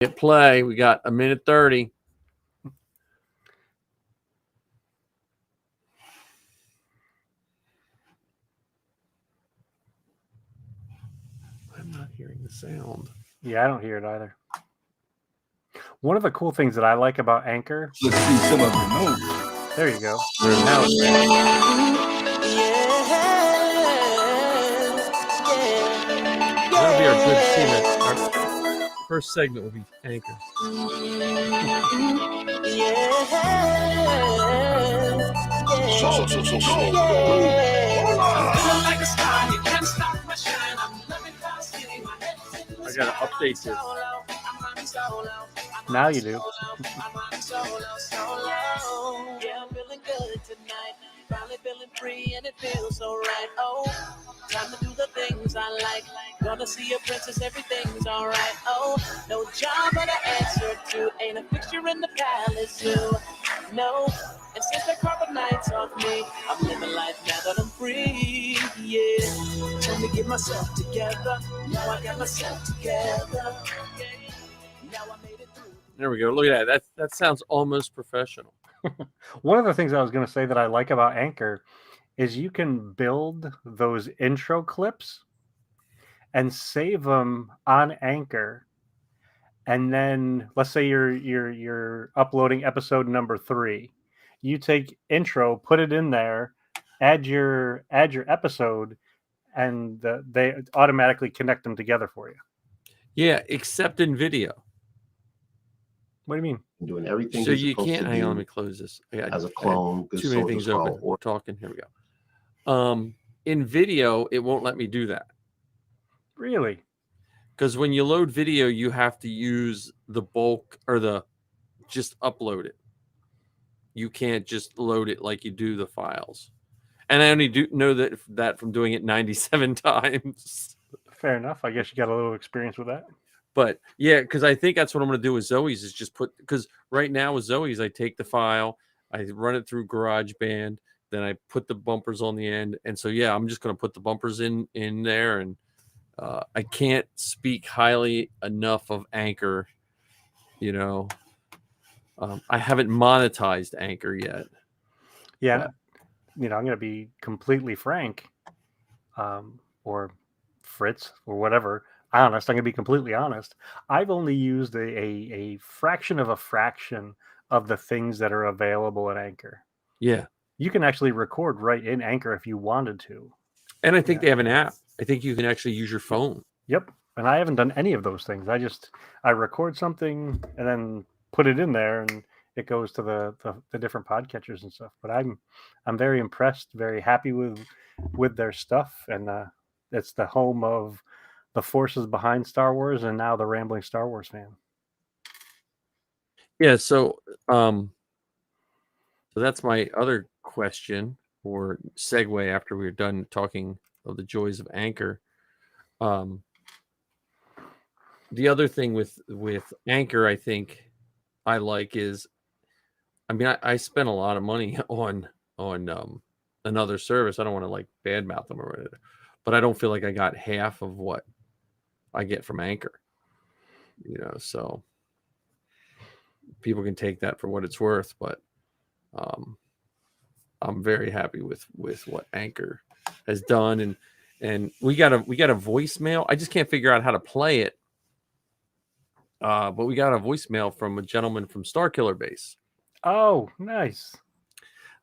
Hit play. We got a minute 30. I'm not hearing the sound. Yeah, I don't hear it either. One of the cool things that I like about Anchor. Let's see some of the notes. There you go. Now it's That'll be our good segment. Our first segment will be Anchor. I gotta update this. Now you do. Finally feeling free and it feels so right. Oh, time to do the things I like. Gonna see a princess, everything's alright. Oh, no job but an answer to. Ain't a fixture in the palace too. No, and since the carpet nights off me, I'm living life now that I'm free. Yeah, trying to get myself together. Now I got myself together. Now I made it through. There we go. Look at that. That sounds almost professional. One of the things I was going to say that I like about Anchor is you can build those intro clips and save them on Anchor. And then let's say you're uploading episode number 3. You take intro, put it in there, add your episode, and they automatically connect them together for you. Yeah, except in video. What do you mean? Doing everything. So you can't. Hang on, let me close this. As a clone, too many things open. We're talking. Here we go. In video, it won't let me do that. Really? Because when you load video, you have to use the bulk or just upload it. You can't just load it like you do the files. And I only do know that from doing it 97 times. Fair enough. I guess you got a little experience with that. But yeah, because I think that's what I'm going to do with Zoe's is just because right now with Zoe's, I take the file, I run it through GarageBand, then I put the bumpers on the end. And so, yeah, I'm just going to put the bumpers in there. And I can't speak highly enough of Anchor. You know, I haven't monetized Anchor yet. Yeah. But, you know, I'm going to be completely frank or Fritz or whatever. Honest, I'm going to be completely honest. I've only used a fraction of a fraction of the things that are available in Anchor. Yeah. You can actually record right in Anchor if you wanted to. And I think they have an app. I think you can actually use your phone. Yep. And I haven't done any of those things. I record something and then put it in there and it goes to the different podcatchers and stuff. But I'm very impressed, very happy with their stuff. And it's the home of the forces behind Star Wars and now the rambling Star Wars fan. Yeah, so that's my other question or segue after we're done talking of the joys of Anchor. The other thing with Anchor, I think I like is, I mean, I spent a lot of money on another service. I don't want to like badmouth them or whatever, but I don't feel like I got half of what I get from Anchor, you know, so people can take that for what it's worth, but I'm very happy with what Anchor has done. And we got a voicemail. I just can't figure out how to play it. But we got a voicemail from a gentleman from Starkiller Base. Oh, nice.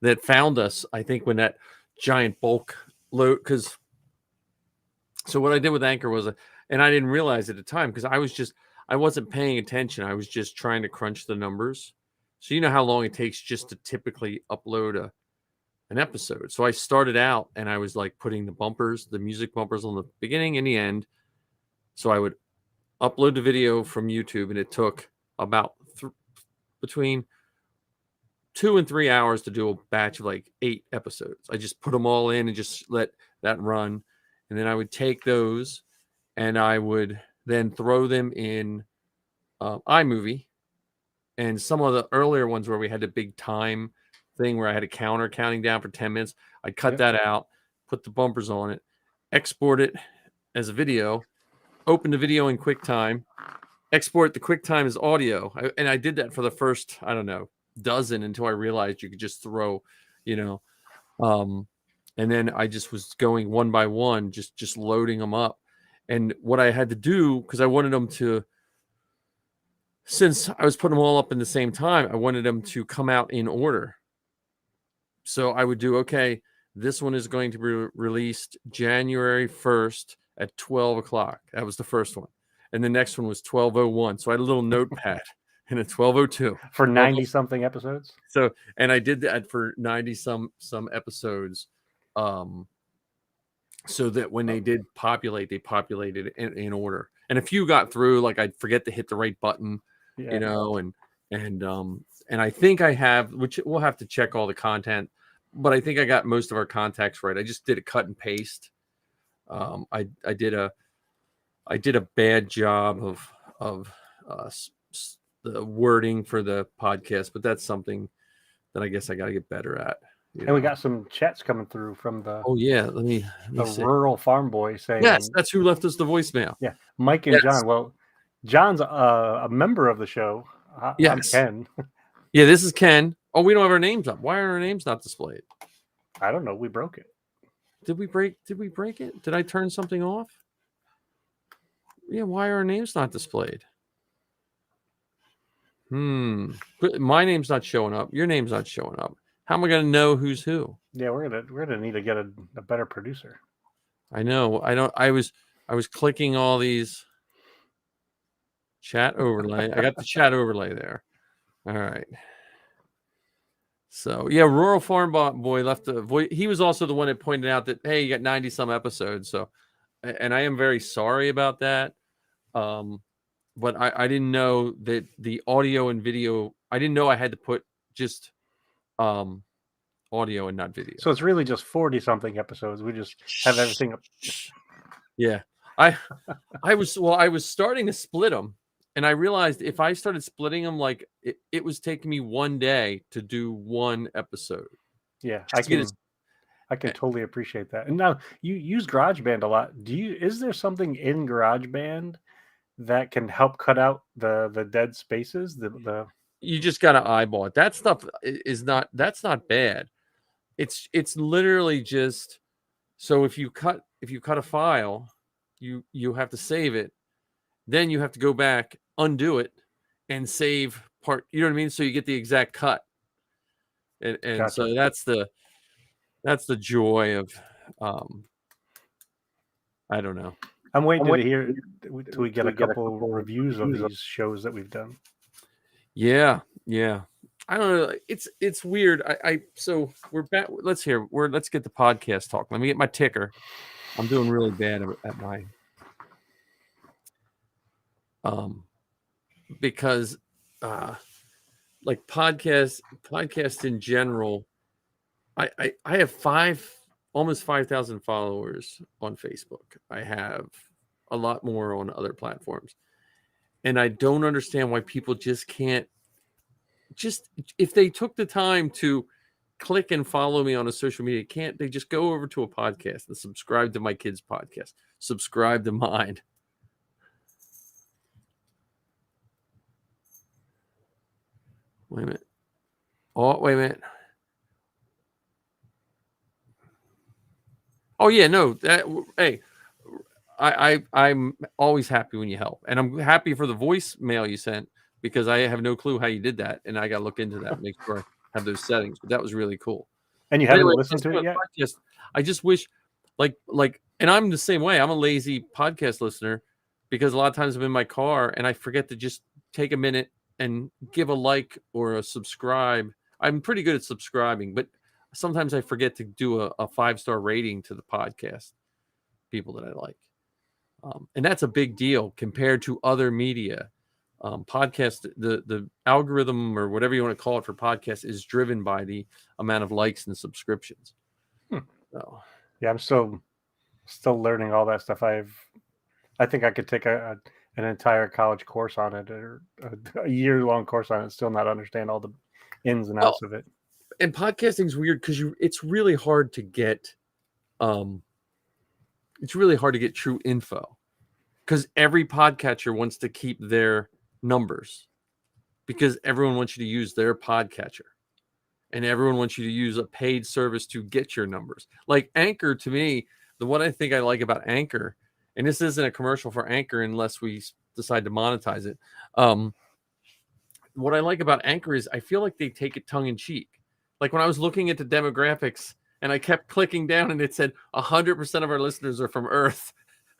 That found us, I think, when that giant bulk load, so what I did with Anchor was, and I didn't realize at the time because I wasn't paying attention. I was just trying to crunch the numbers. So you know how long it takes just to typically upload an episode. So I started out and I was like putting the music bumpers on the beginning and the end. So I would upload the video from YouTube and it took about between 2 and 3 hours to do a batch of like 8 episodes. I just put them all in and just let that run. And then I would take those and I would then throw them in iMovie. And some of the earlier ones where we had the big time thing where I had a counter counting down for 10 minutes, I'd cut that out, put the bumpers on it, export it as a video, open the video in QuickTime, export the QuickTime as audio. And I did that for the first, I don't know, dozen until I realized you could just throw, and then I just was going one by one, just loading them up. And what I had to do, because I wanted them to, since I was putting them all up in the same time, I wanted them to come out in order. So I would do, okay, this one is going to be released January 1st at 12 o'clock. That was the first one. And the next one was 12:01. So I had a little notepad and a 12:02 for 90 something episodes. So, and I did that for 90 some episodes. So that when they did populate, they populated in order. And a few got through, like I'd forget to hit the right button, and I think I have, which we'll have to check all the content, but I think I got most of our contacts right. I just did a cut and paste. I did a bad job of the wording for the podcast, but that's something that I guess I got to get better at. And we got some chats coming through from the let me see. Rural Farm Boy saying, yes, that's who left us the voicemail. Yeah, Mike and John. Well, John's a member of the show. Yes. I'm Ken. Yeah, this is Ken. Oh, we don't have our names up. Why are our names not displayed? I don't know. We broke it. Did we break it? Did I turn something off? Yeah, why are our names not displayed? But my name's not showing up. Your name's not showing up. How am I going to know who's who? Yeah, we're gonna need to get a better producer. I know. I was clicking all these chat overlay. I got the chat overlay there. All right. So yeah, Rural Farm Boy left the voice. He was also the one that pointed out that, hey, you got 90 some episodes. So, and I am very sorry about that. But I didn't know that the audio and video, I didn't know I had to put just audio and not video. So it's really just 40 something episodes. We just have everything up. Yeah. I was starting to split them, and I realized if I started splitting them, like it was taking me one day to do one episode. Yeah, I can totally appreciate that. And now you use GarageBand a lot. Is there something in GarageBand that can help cut out the dead spaces? You just got to eyeball it. That stuff that's not bad. It's literally just, so if you cut a file, you have to save it, then you have to go back, undo it, and save part. You know what I mean? So you get the exact cut, and gotcha. So that's the joy of I don't know. I'm waiting to hear till we get a couple reviews of these shows that we've done. Yeah. I don't know. It's weird. So we're back. Let's get the podcast talk. Let me get my ticker. I'm doing really bad at my because like podcasts in general. I have almost 5,000 followers on Facebook. I have a lot more on other platforms. And I don't understand why people just can't, if they took the time to click and follow me on a social media, can't they just go over to a podcast and subscribe to my kids' podcast, subscribe to mine? Wait a minute. Oh, wait a minute. Oh yeah, no. Hey, I'm always happy when you help, and I'm happy for the voicemail you sent because I have no clue how you did that, and I got to look into that, make sure I have those settings. But that was really cool. And you haven't listened to it yet? I just wish, like, and I'm the same way. I'm a lazy podcast listener because a lot of times I'm in my car and I forget to just take a minute and give a like or a subscribe. I'm pretty good at subscribing, but sometimes I forget to do a 5-star rating to the podcast people that I like. And that's a big deal compared to other media. Podcast, the algorithm or whatever you want to call it for podcasts is driven by the amount of likes and subscriptions. So, yeah, I'm still learning all that stuff. I think I could take an entire college course on it or a year-long course on it, still not understand all the ins and outs of it. And podcasting is weird because it's really hard to get true info. because every podcatcher wants to keep their numbers because everyone wants you to use their podcatcher and everyone wants you to use a paid service to get your numbers. Like Anchor, to me, the one I think I like about Anchor, and this isn't a commercial for Anchor unless we decide to monetize it. What I like about Anchor is I feel like they take it tongue in cheek. Like when I was looking at the demographics and I kept clicking down and it said 100% of our listeners are from Earth.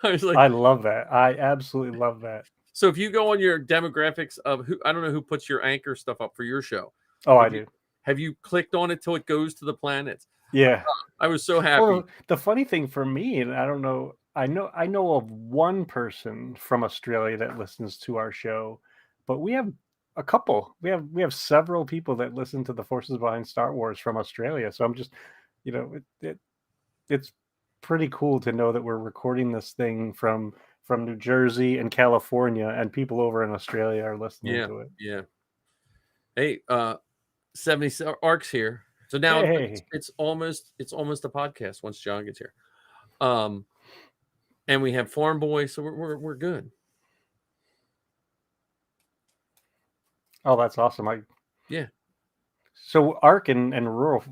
I was like, I love that. I absolutely love that. so if you go on your demographics of who, I don't know who puts your Anchor stuff up for your show. Oh, I do. Have you clicked on it till it goes to the planets? Yeah. I was so happy. Well, the funny thing for me, and I don't know, I know of one person from Australia that listens to our show, but we have a couple. We have several people that listen to the Forces Behind Star Wars from Australia. So I'm just, it's pretty cool to know that we're recording this thing from New Jersey and California, and people over in Australia are listening to it. Yeah. Hey, 70 Arcs here. So now Hey. it's almost a podcast once John gets here. And we have Farm Boy, so we're good. Oh, that's awesome. Yeah. So ARC and rural,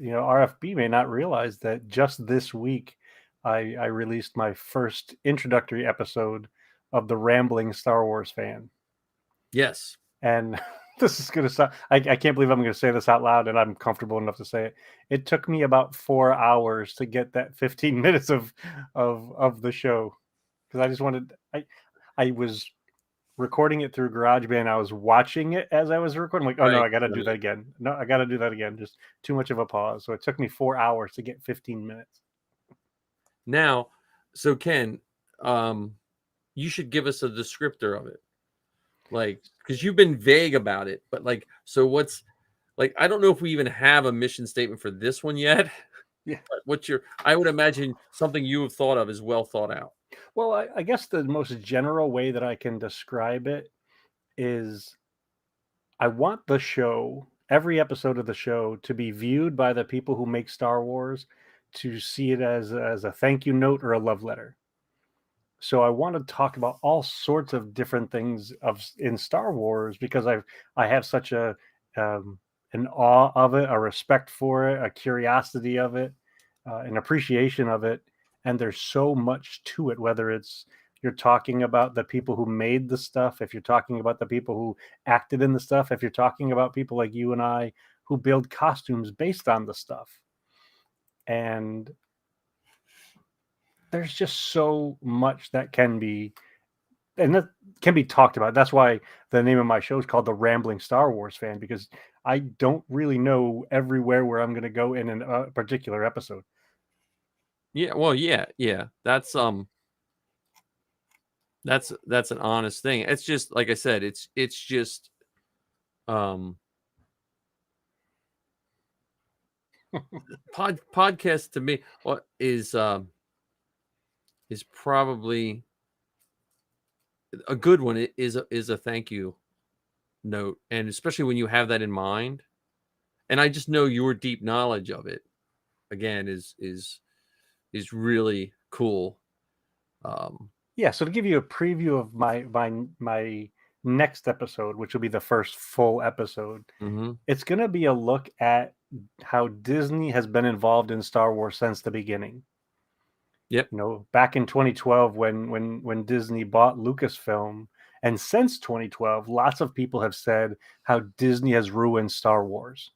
RFB may not realize that just this week I released my first introductory episode of the Rambling Star Wars Fan. Yes. And this is going to sound, I can't believe I'm going to say this out loud, and I'm comfortable enough to say it. It took me about 4 hours to get that 15 minutes of the show, because I just wanted, I was recording it through GarageBand. I was watching it as I was recording. I'm like, no, I got to do that again. No, I got to do that again. Just too much of a pause. So it took me 4 hours to get 15 minutes. Now, so Ken, you should give us a descriptor of it. Like, because you've been vague about it, but like, so what's like, I don't know if we even have a mission statement for this one yet. Yeah. But I would imagine something you have thought of is well thought out. Well, I guess the most general way that I can describe it is I want the show, every episode of the show, to be viewed by the people who make Star Wars to see it as a thank you note or a love letter. So I want to talk about all sorts of different things in Star Wars, because I have such an awe of it, a respect for it, a curiosity of it, an appreciation of it. And there's so much to it, whether it's you're talking about the people who made the stuff, if you're talking about the people who acted in the stuff, if you're talking about people like you and I who build costumes based on the stuff. And there's just so much that can be talked about. That's why the name of my show is called The Rambling Star Wars Fan, because I don't really know everywhere where I'm going to go in a particular episode. Yeah, well, yeah. That's an honest thing. It's just like I said, it's just podcast to me is probably a good one. It is a thank you note, and especially when you have that in mind. And I just know your deep knowledge of it again is really cool. Yeah, so to give you a preview of my next episode, which will be the first full episode, it's going to be a look at how Disney has been involved in Star Wars since the beginning. Yep. Back in 2012 when Disney bought Lucasfilm, and since 2012, lots of people have said how Disney has ruined Star Wars.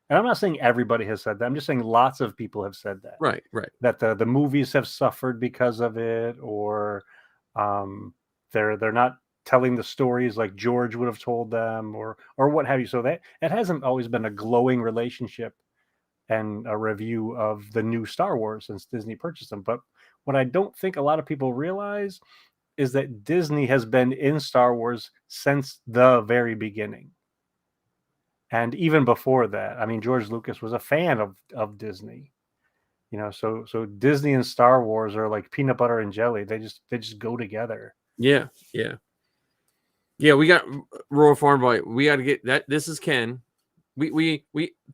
And I'm not saying everybody has said that. I'm just saying lots of people have said that. Right. That the movies have suffered because of it, or they're not telling the stories like George would have told them, or what have you. So that it hasn't always been a glowing relationship and a review of the new Star Wars since Disney purchased them. But what I don't think a lot of people realize is that Disney has been in Star Wars since the very beginning. And even before that, I mean, George Lucas was a fan of Disney, so Disney and Star Wars are like peanut butter and jelly. They just go together. Yeah. We got Royal Farm Boy. We got to get that. This is Ken. We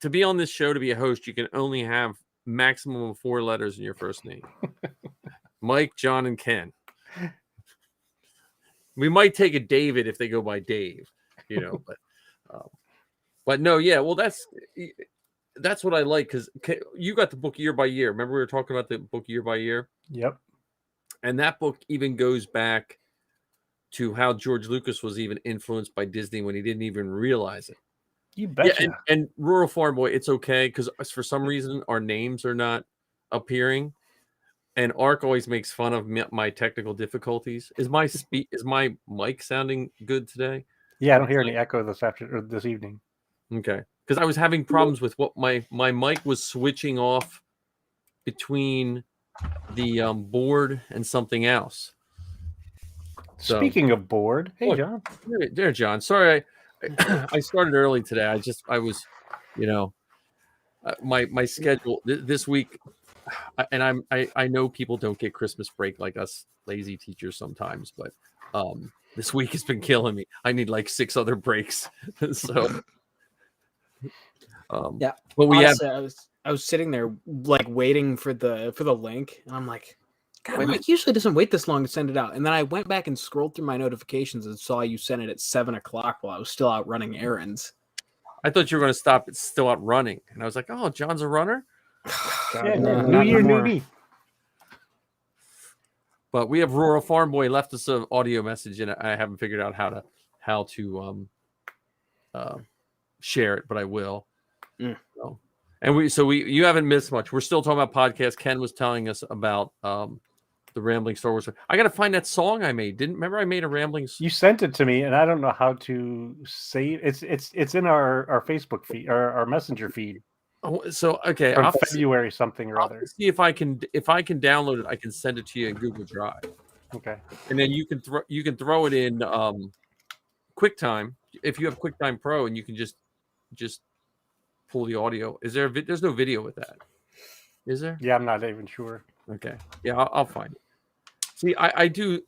to be on this show, to be a host, you can only have maximum of 4 letters in your first name. Mike, John, and Ken. We might take a David if they go by Dave, but no, yeah. Well, that's what I like because you got the book year by year. Remember we were talking about the book year by year? Yep. And that book even goes back to how George Lucas was even influenced by Disney when he didn't even realize it. You betcha. Yeah, and Rural Farm Boy, it's okay because for some reason our names are not appearing, and Ark always makes fun of my technical difficulties. Is my mic sounding good today? Yeah, I don't hear any echo this evening. Okay, because I was having problems with what my mic was switching off between the board and something else. So, speaking of board, hey look, John. There, John. Sorry, I started early today. I was, my schedule this week, and I know people don't get Christmas break like us lazy teachers sometimes, but this week has been killing me. I need like 6 other breaks. So, yeah. But we honestly, I was sitting there like waiting for the link, and I'm like, God, Mike usually doesn't wait this long to send it out. And then I went back and scrolled through my notifications and saw you sent it at 7:00 while I was still out running errands. I thought you were going to stop. It's still out running, and I was like, "Oh, John's a runner." Yeah, new year, new me. But we have Rural Farm Boy left us an audio message, and I haven't figured out how to share it, but I will. So, you haven't missed much. We're still talking about podcasts. Ken was telling us about the Rambling Star Wars. I got to find that song I made. Remember I made a Rambling? You sent it to me, and I don't know how to save. It's in our Facebook feed, our Messenger feed. Oh, so okay, from February something or other. See if I can download it. I can send it to you in Google Drive. Okay, and then you can throw it in QuickTime if you have QuickTime Pro, and you can just pull the audio. There's no video with that, is there? Yeah, I'm not even sure. Okay, yeah, I'll find it. See, I do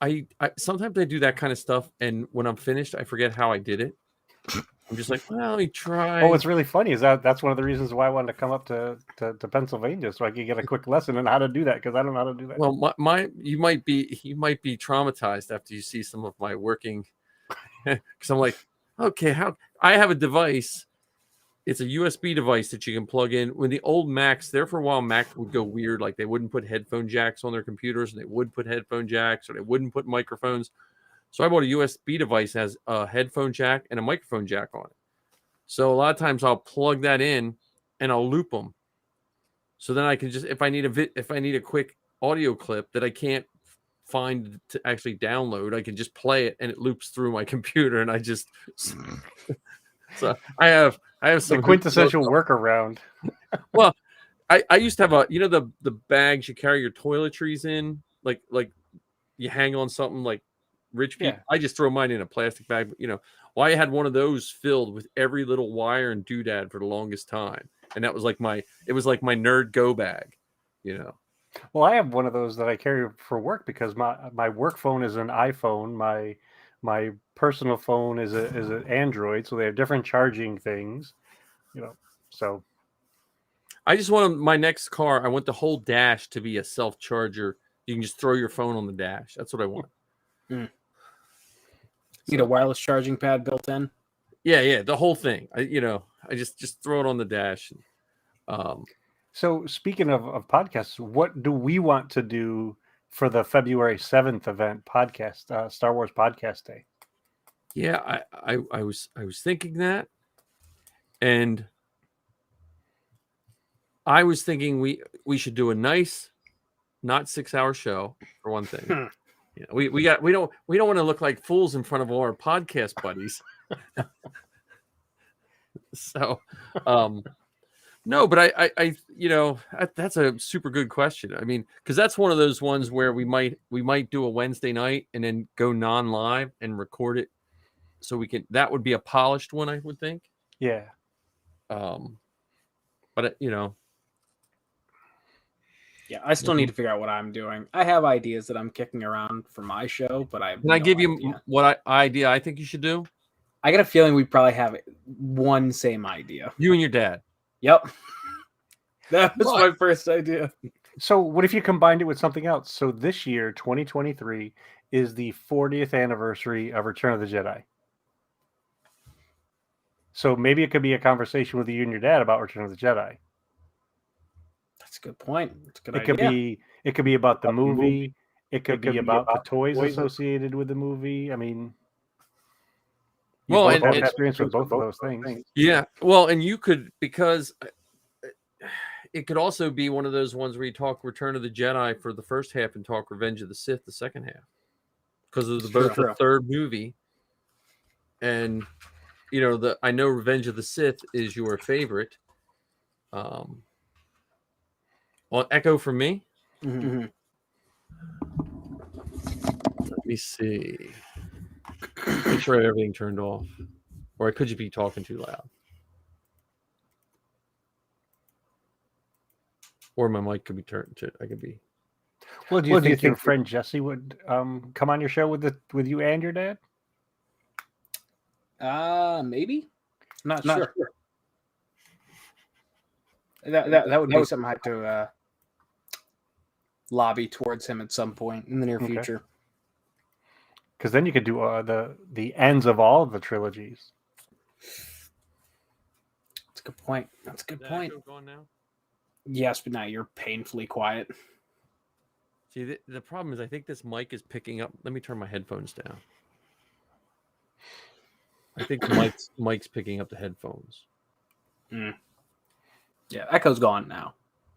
sometimes I do that kind of stuff, and when I'm finished, I forget how I did it. I'm just like, well, let me try. Oh, what's really funny is that's one of the reasons why I wanted to come up to Pennsylvania, so I could get a quick lesson on how to do that, because I don't know how to do that. Well, you might be traumatized after you see some of my working, because I'm like, okay, how I have a device. It's a USB device that you can plug in. When the old Macs, there for a while, Mac would go weird, like they wouldn't put headphone jacks on their computers, and they would put headphone jacks, or they wouldn't put microphones. So I bought a USB device that has a headphone jack and a microphone jack on it. So a lot of times I'll plug that in and I'll loop them. So then I can just, if I need a quick audio clip that I can't find to actually download, I can just play it and it loops through my computer, and I just so I have some the quintessential workaround. Well, I used to have the bags you carry your toiletries in, like you hang on something like rich people. Yeah. I just throw mine in a plastic bag. I had one of those filled with every little wire and doodad for the longest time, and that was like my nerd go bag. Well, I have one of those that I carry for work because my work phone is an iPhone. My personal phone is an Android, so they have different charging things. So I just want my next car. I want the whole dash to be a self charger. You can just throw your phone on the dash. That's what I want. Need a wireless charging pad built in? Yeah, the whole thing. I just throw it on the dash. So speaking of podcasts, what do we want to do for the February 7th event podcast, Star Wars Podcast Day? Yeah, I was thinking that, and I was thinking we should do a nice, not 6-hour show for one thing. We don't want to look like fools in front of all our podcast buddies. So, no, but I that's a super good question. I mean, because that's one of those ones where we might do a Wednesday night and then go non-live and record it, so we can. That would be a polished one, I would think. Yeah. But yeah, I still need to figure out what I'm doing. I have ideas that I'm kicking around for my show, but I have Can I give you what idea I think you should do? I got a feeling we probably have one same idea. You and your dad. Yep. That was my first idea. So what if you combined it with something else? So this year, 2023, is the 40th anniversary of Return of the Jedi. So maybe it could be a conversation with you and your dad about Return of the Jedi. That's a good point. That's a good It could be about the movie. It could be about the toys associated with the movie. I mean, you both have experience with both of those things. Yeah. Well, and you could, because it could also be one of those ones where you talk Return of the Jedi for the first half and talk Revenge of the Sith the second half, because of both the third movie. And you know, I know Revenge of the Sith is your favorite. Well, echo from me. Mm-hmm. Let me see. Make sure I have everything turned off, or I could just be talking too loud, or my mic could be turned to. I could be. Well, do you think your friend Jesse would come on your show with you and your dad? Maybe. Not sure. That would be something I have to lobby towards him at some point in the near future. Because then you could do the ends of all of the trilogies. That's a good point. That's a good point. Gone now? Yes, but now you're painfully quiet. See, the problem is I think this mic is picking up. Let me turn my headphones down. I think mic's picking up the headphones. Mm. Yeah, echo's gone now.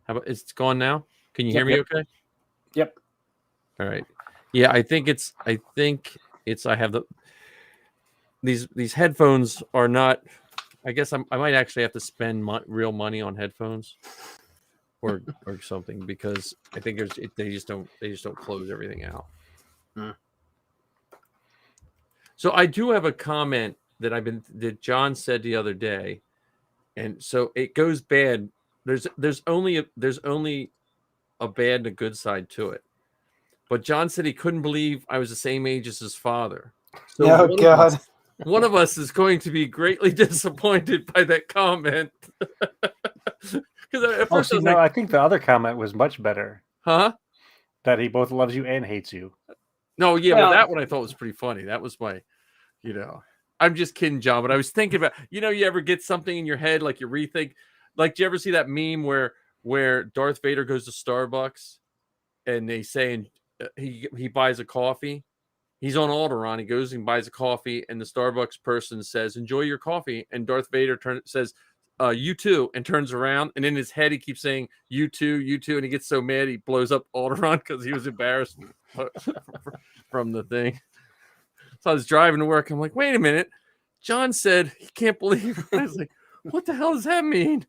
How about it's gone now? Can you hear me okay? Yep. All right. Yeah, I think it's I have these headphones are not. I guess I might actually have to spend real money on headphones or something, because I think they just don't close everything out. Mm. So I do have a comment that John said the other day, and so it goes bad. There's only a bad and a good side to it. But John said he couldn't believe I was the same age as his father. So one of us is going to be greatly disappointed by that comment. Because at first I think the other comment was much better. Huh? That he both loves you and hates you. No, yeah, well, that one I thought was pretty funny. That was my, I'm just kidding, John. But I was thinking about, you ever get something in your head, like you rethink, like, do you ever see that meme where Darth Vader goes to Starbucks and they say he buys a coffee? He's on Alderaan. He goes and buys a coffee, and the Starbucks person says, "Enjoy your coffee." And Darth Vader says, "You too," and turns around. And in his head, he keeps saying, "You too, you too." And he gets so mad, he blows up Alderaan because he was embarrassed from the thing. So I was driving to work. I'm like, wait a minute. John said he can't believe it. I was like, what the hell does that mean?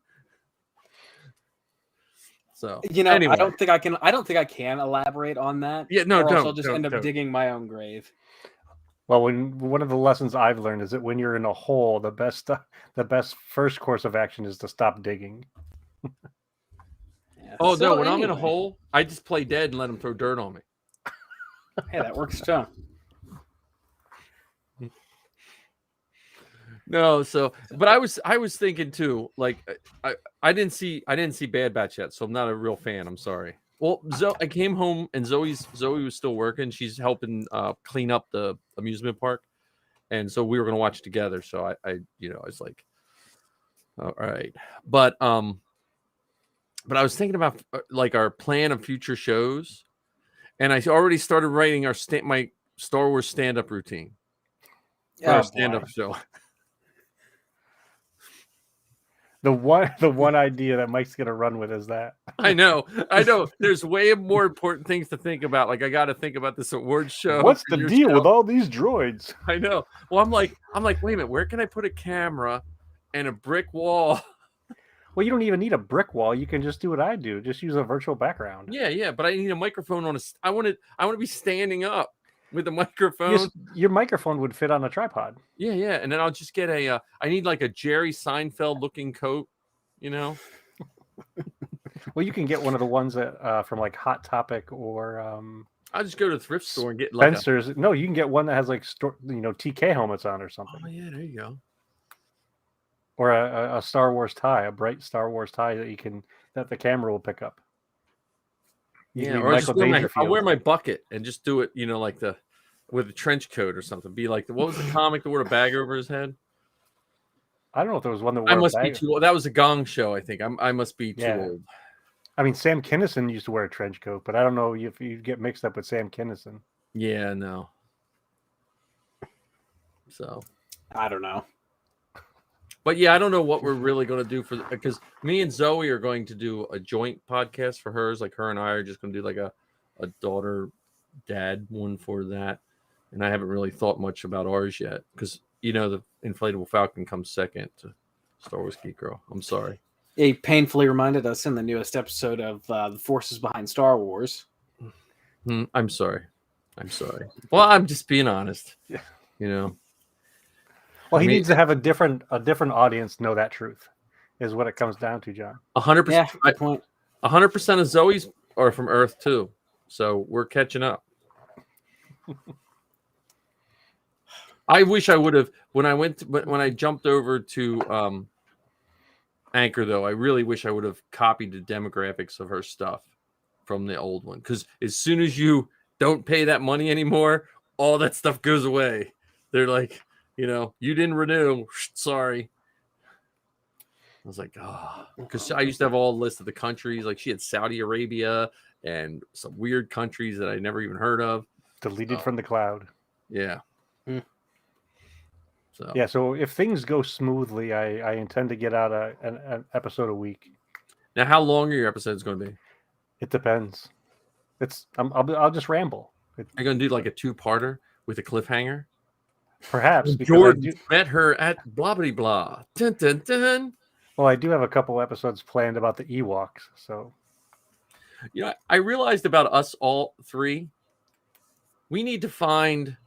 So anyway. I don't think I can elaborate on that. Yeah, no, don't. I'll just end up digging my own grave. Well, one of the lessons I've learned is that when you're in a hole, the best first course of action is to stop digging. Yeah. Oh no! When I'm in a hole, I just play dead and let them throw dirt on me. Hey, that works too. No, but I was thinking too, like I didn't see Bad Batch yet, so I'm not a real fan. I'm sorry. Well, I came home and Zoe was still working. She's helping clean up the amusement park, and so we were gonna watch together. So I was like, all right, but I was thinking about like our plan of future shows, and I already started writing my Star Wars stand-up routine. Yeah, stand-up show. The one idea that Mike's gonna run with is that. I know. There's way more important things to think about. Like I got to think about this award show. What's the deal with all these droids? I know. Well, I'm like, wait a minute. Where can I put a camera and a brick wall? Well, you don't even need a brick wall. You can just do what I do. Just use a virtual background. Yeah. But I need a microphone I want to be standing up with a microphone. Your microphone would fit on a tripod. Yeah. And then I'll just get I need like a Jerry Seinfeld looking coat, Well, you can get one of the ones that from like Hot Topic or I'll just go to the thrift store and get like Spencer's. No, you can get one that has like TK helmets on or something. Oh yeah, there you go. Or a Star Wars tie, a bright Star Wars tie that the camera will pick up. Or I'll wear my bucket and just do it, like the with a trench coat or something. Be like, what was the comic that wore a bag over his head? I don't know if there was one that I wore a must be bag. too old. That was a Gong Show, I think. I must be too Yeah. old. I mean, Sam Kinison used to wear a trench coat, but I don't know if you get mixed up with Sam Kinison. Yeah, no. So, I don't know. but yeah, I don't know what we're really going to do because me and Zoe are going to do a joint podcast for hers. Like her and I are just going to do like a daughter dad one for that. And I haven't really thought much about ours yet because, you know, the Inflatable Falcon comes second to Star Wars Geek Girl. I'm sorry. He painfully reminded us in the newest episode of the forces behind Star Wars. I'm sorry. Well, I'm just being honest. Yeah. You know. Well, he needs to have a different audience know that truth, is what it comes down to, John. 100%. Yeah, good point. 100% of Zoe's are from Earth too, so we're catching up. I wish I would have when I jumped over to Anchor though. I really wish I would have copied the demographics of her stuff from the old one, because as soon as you don't pay that money anymore, all that stuff goes away. They're like, you know, you didn't renew. Sorry. I was like, oh, because I used to have all a list of the countries. Like she had Saudi Arabia and some weird countries that I never even heard of. Deleted from the cloud. Yeah. So yeah. So if things go smoothly, I intend to get out an episode a week. Now, how long are your episodes going to be? It depends. I'll just ramble. Are you going to do like a 2-parter with a cliffhanger? Perhaps. Jordan met her at blah blah blah. Dun, dun, dun. Well, I do have a couple episodes planned about the Ewoks. So, you know, I realized about us all three, we need to find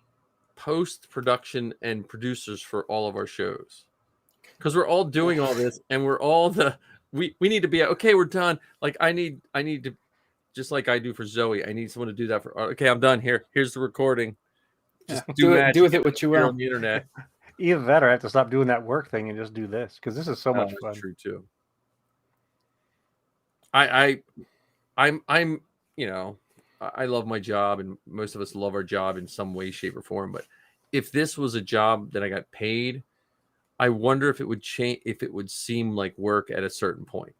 post-production and producers for all of our shows, because we're all doing all this and we're all we need to be okay, we're done. Like I need to, just like I do for Zoe, I need someone to do that for, okay, I'm done. Here's the recording. Just do with it what you will on the internet. Either that or I have to stop doing that work thing and just do this, because this is so much fun. True too. I'm you know, I love my job, and most of us love our job in some way, shape, or form. But if this was a job that I got paid, I wonder if it would change, if it would seem like work at a certain point.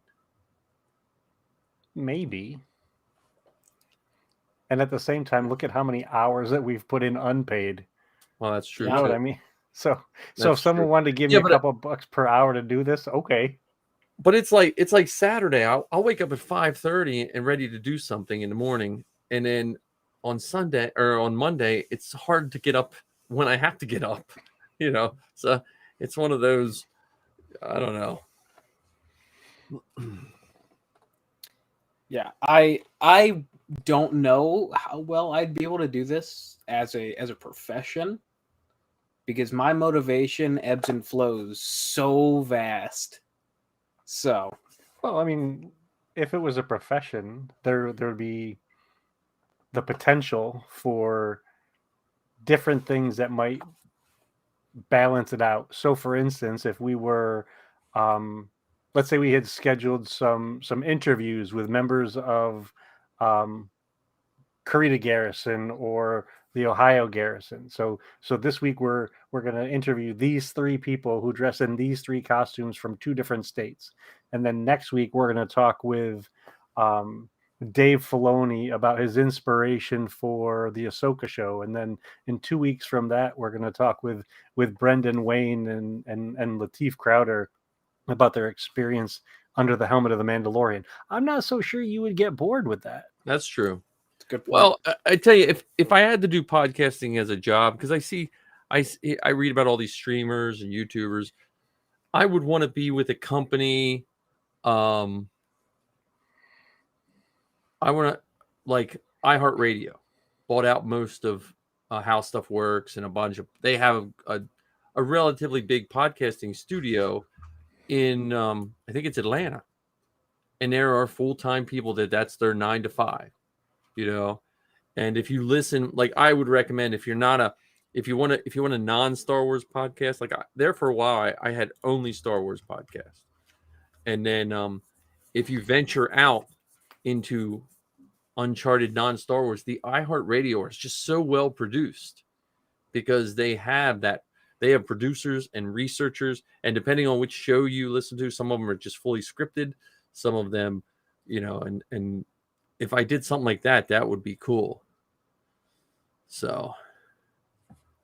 Maybe. And at the same time, look at how many hours that we've put in unpaid. Well, that's true. You know what I mean? So if someone wanted to give me a couple bucks per hour to do this, okay. But it's like Saturday. I'll wake up at 5:30 and ready to do something in the morning, and then on Sunday or on Monday, it's hard to get up when I have to get up. You know, so it's one of those. I don't know. Yeah, I don't know how well I'd be able to do this as a profession, because my motivation ebbs and flows so vast. So, well, I mean, if it was a profession, there would be the potential for different things that might balance it out. So, for instance, if we were, let's say we had scheduled some interviews with members of Kurita Garrison or the Ohio Garrison. So this week we're going to interview these 3 people who dress in these 3 costumes from 2 different states. And then next week we're going to talk with Dave Filoni about his inspiration for the Ahsoka show. And then in 2 weeks from that, we're going to talk with Brendan Wayne and Lateef Crowder about their experience under the helmet of the Mandalorian. I'm not so sure you would get bored with that. That's true. It's good point. Well, I tell you, if I had to do podcasting as a job, because I read about all these streamers and YouTubers, I would want to be with a company. I want to, like, iHeartRadio bought out most of How Stuff Works, and a bunch of, they have a relatively big podcasting studio in I think it's Atlanta, and there are full-time people that's their 9 to 5, you know. And if you listen, like, I would recommend, if you want a non-Star Wars podcast, like there for a while I had only Star Wars podcast, and then if you venture out into uncharted non-Star Wars, the iHeartRadio is just so well produced. because they have producers and researchers, and depending on which show you listen to, some of them are just fully scripted, some of them, and if I did something like that, that would be cool. So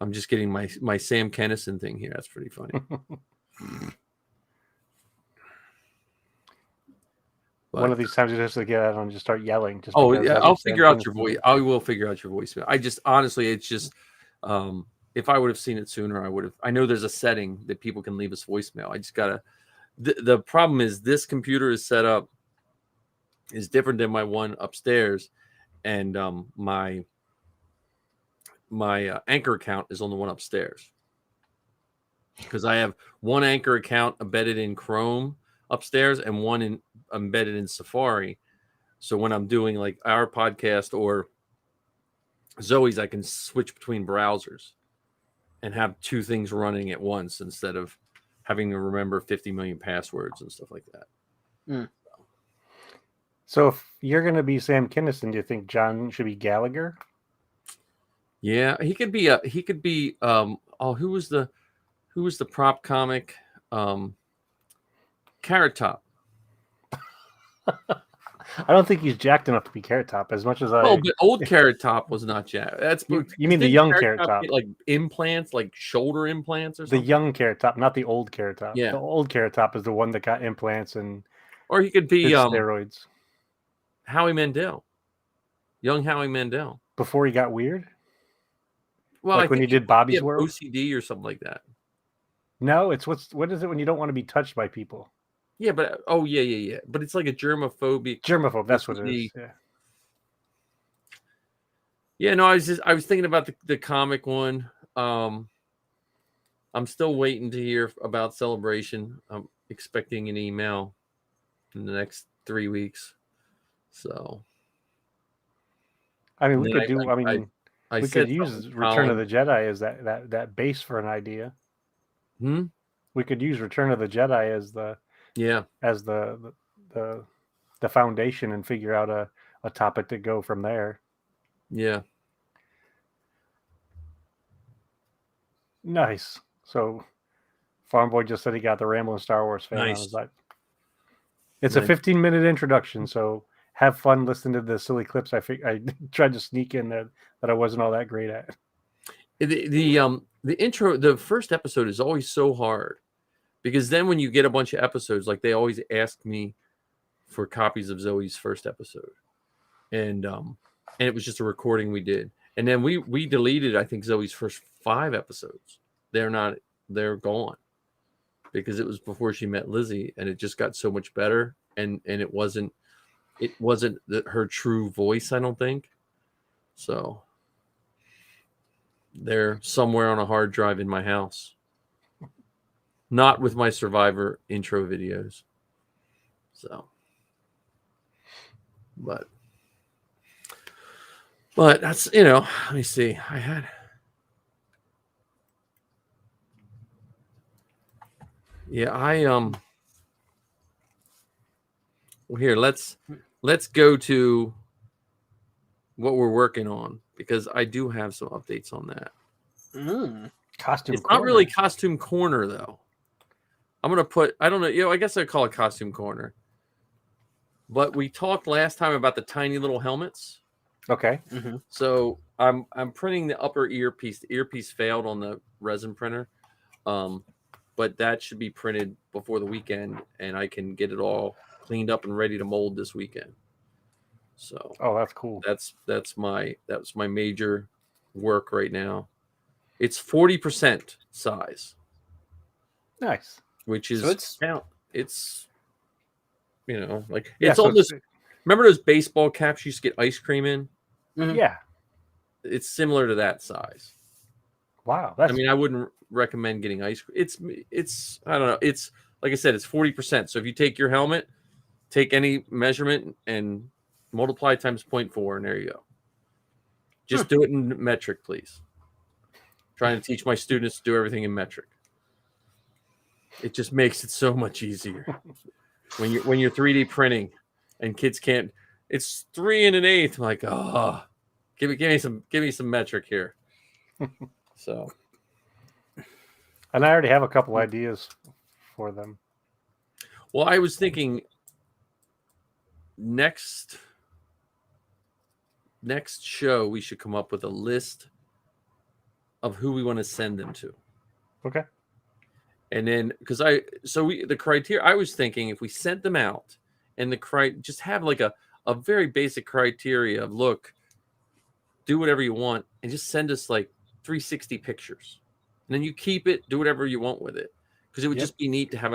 I'm just getting my Sam Kennison thing here. That's pretty funny. One of these times you just get out and just start yelling. Just yeah, I'll figure out your voice. I will figure out your voicemail. I just honestly, it's just if I would have seen it sooner, I would have. I know there's a setting that people can leave us voicemail. I just gotta. The problem is this computer is set up is different than my one upstairs, and my Anchor account is on the one upstairs because I have one Anchor account embedded in Chrome upstairs and one embedded in Safari. So when I'm doing like our podcast or Zoe's, I can switch between browsers and have two things running at once instead of having to remember 50 million passwords and stuff like that. So if you're going to be Sam Kinison, do you think John should be Gallagher? Yeah, he could be who was the prop comic? Carrot Top. I don't think he's jacked enough to be Carrot Top as much as I. Oh, but old Carrot Top was not jacked. That's you mean the young Carrot Top, like implants, like shoulder implants or something. The young Carrot Top, not the old Carrot Top. Yeah, the old Carrot Top is the one that got implants or he could be steroids. Howie Mandel, young Howie Mandel, before he got weird. Well, like when he did Bobby's World, OCD or something like that. No, it's what is it when you don't want to be touched by people? Yeah, but yeah. But it's like a germophobic. Germaphobe, that's what it is. Yeah. Yeah, no, I was thinking about the comic one. I'm still waiting to hear about Celebration. I'm expecting an email in the next 3 weeks. So, I mean, we could do. We could use Return of the Jedi as that base for an idea. We could use Return of the Jedi as the foundation and figure out a topic to go from there. Yeah. Nice. So Farm Boy just said he got the Rambling Star Wars fan. Nice. I was like, it's a 15-minute introduction, so have fun listening to the silly clips. I tried to sneak in there that I wasn't all that great at. The intro, the first episode is always so hard because then when you get a bunch of episodes, like they always ask me for copies of Zoe's first episode, and it was just a recording we did, and then we deleted I think Zoe's first 5 episodes. They're gone because it was before she met Lizzie, and it just got so much better, and it wasn't her true voice, I don't think. So they're somewhere on a hard drive in my house. Not with my Survivor intro videos. So, but that's, let me see. well, here, let's go to what we're working on because I do have some updates on that. Costume It's corner. not really Costume Corner though. I'm going to put, I don't know, I guess I'd call it Costume Corner. But we talked last time about the tiny little helmets. Okay. Mm-hmm. So I'm printing the upper earpiece. The earpiece failed on the resin printer. But that should be printed before the weekend and I can get it all cleaned up and ready to mold this weekend. So that's cool. That's my major work right now. It's 40% size. Nice. Which is it's like Yeah, it's so almost remember those baseball caps you used to get ice cream in? Mm-hmm. Yeah. It's similar to that size. Wow. I mean, I wouldn't recommend getting ice cream. It's I don't know. It's like I said, it's 40%. So if you take your helmet, take any measurement and multiply times 0.4, and there you go. Just do it in metric, please. Trying to teach my students to do everything in metric. It just makes it so much easier when you're 3D printing and kids can't. It's 3 1/8. I'm like, give me some metric here. So, And I already have a couple ideas for them. well, I was thinking next show we should come up with a list of who we want to send them to. Okay. And then because the criteria, I was thinking if we sent them out and just have like a very basic criteria of, look, do whatever you want and just send us like 360 pictures. And then you keep it, do whatever you want with it. Because it would just be neat to have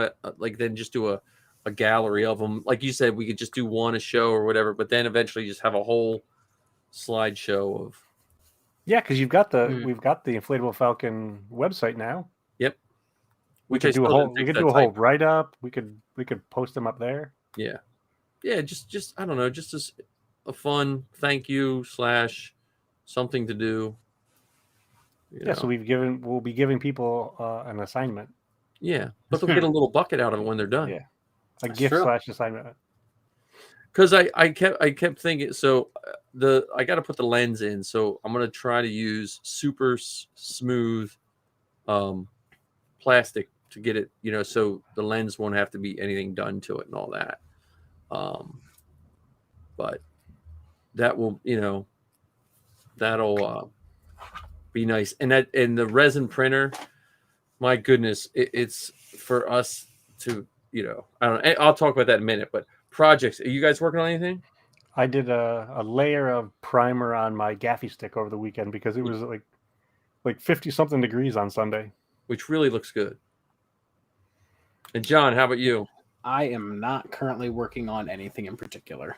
then just do a gallery of them. Like you said, we could just do one a show or whatever, but then eventually just have a whole slideshow of. Yeah, because we've got the Inflatable Falcon website now. Yep. We could do a whole write up. We could post them up there. Yeah. Yeah, just I don't know, just as a fun thank you / something to do. Yeah, so we'll be giving people an assignment. Yeah, but they'll get a little bucket out of it when they're done. Yeah, a gift / assignment. Because I kept thinking, so I got to put the lens in, so I'm gonna try to use super smooth plastic to get it, so the lens won't have to be anything done to it and all that. But that will, that'll be nice. And the resin printer, my goodness, it's for us to, I don't know. I'll talk about that in a minute, but projects, are you guys working on anything? I did a layer of primer on my gaffy stick over the weekend because it was like 50 something degrees on Sunday, which really looks good. And John, how about you? I am not currently working on anything in particular.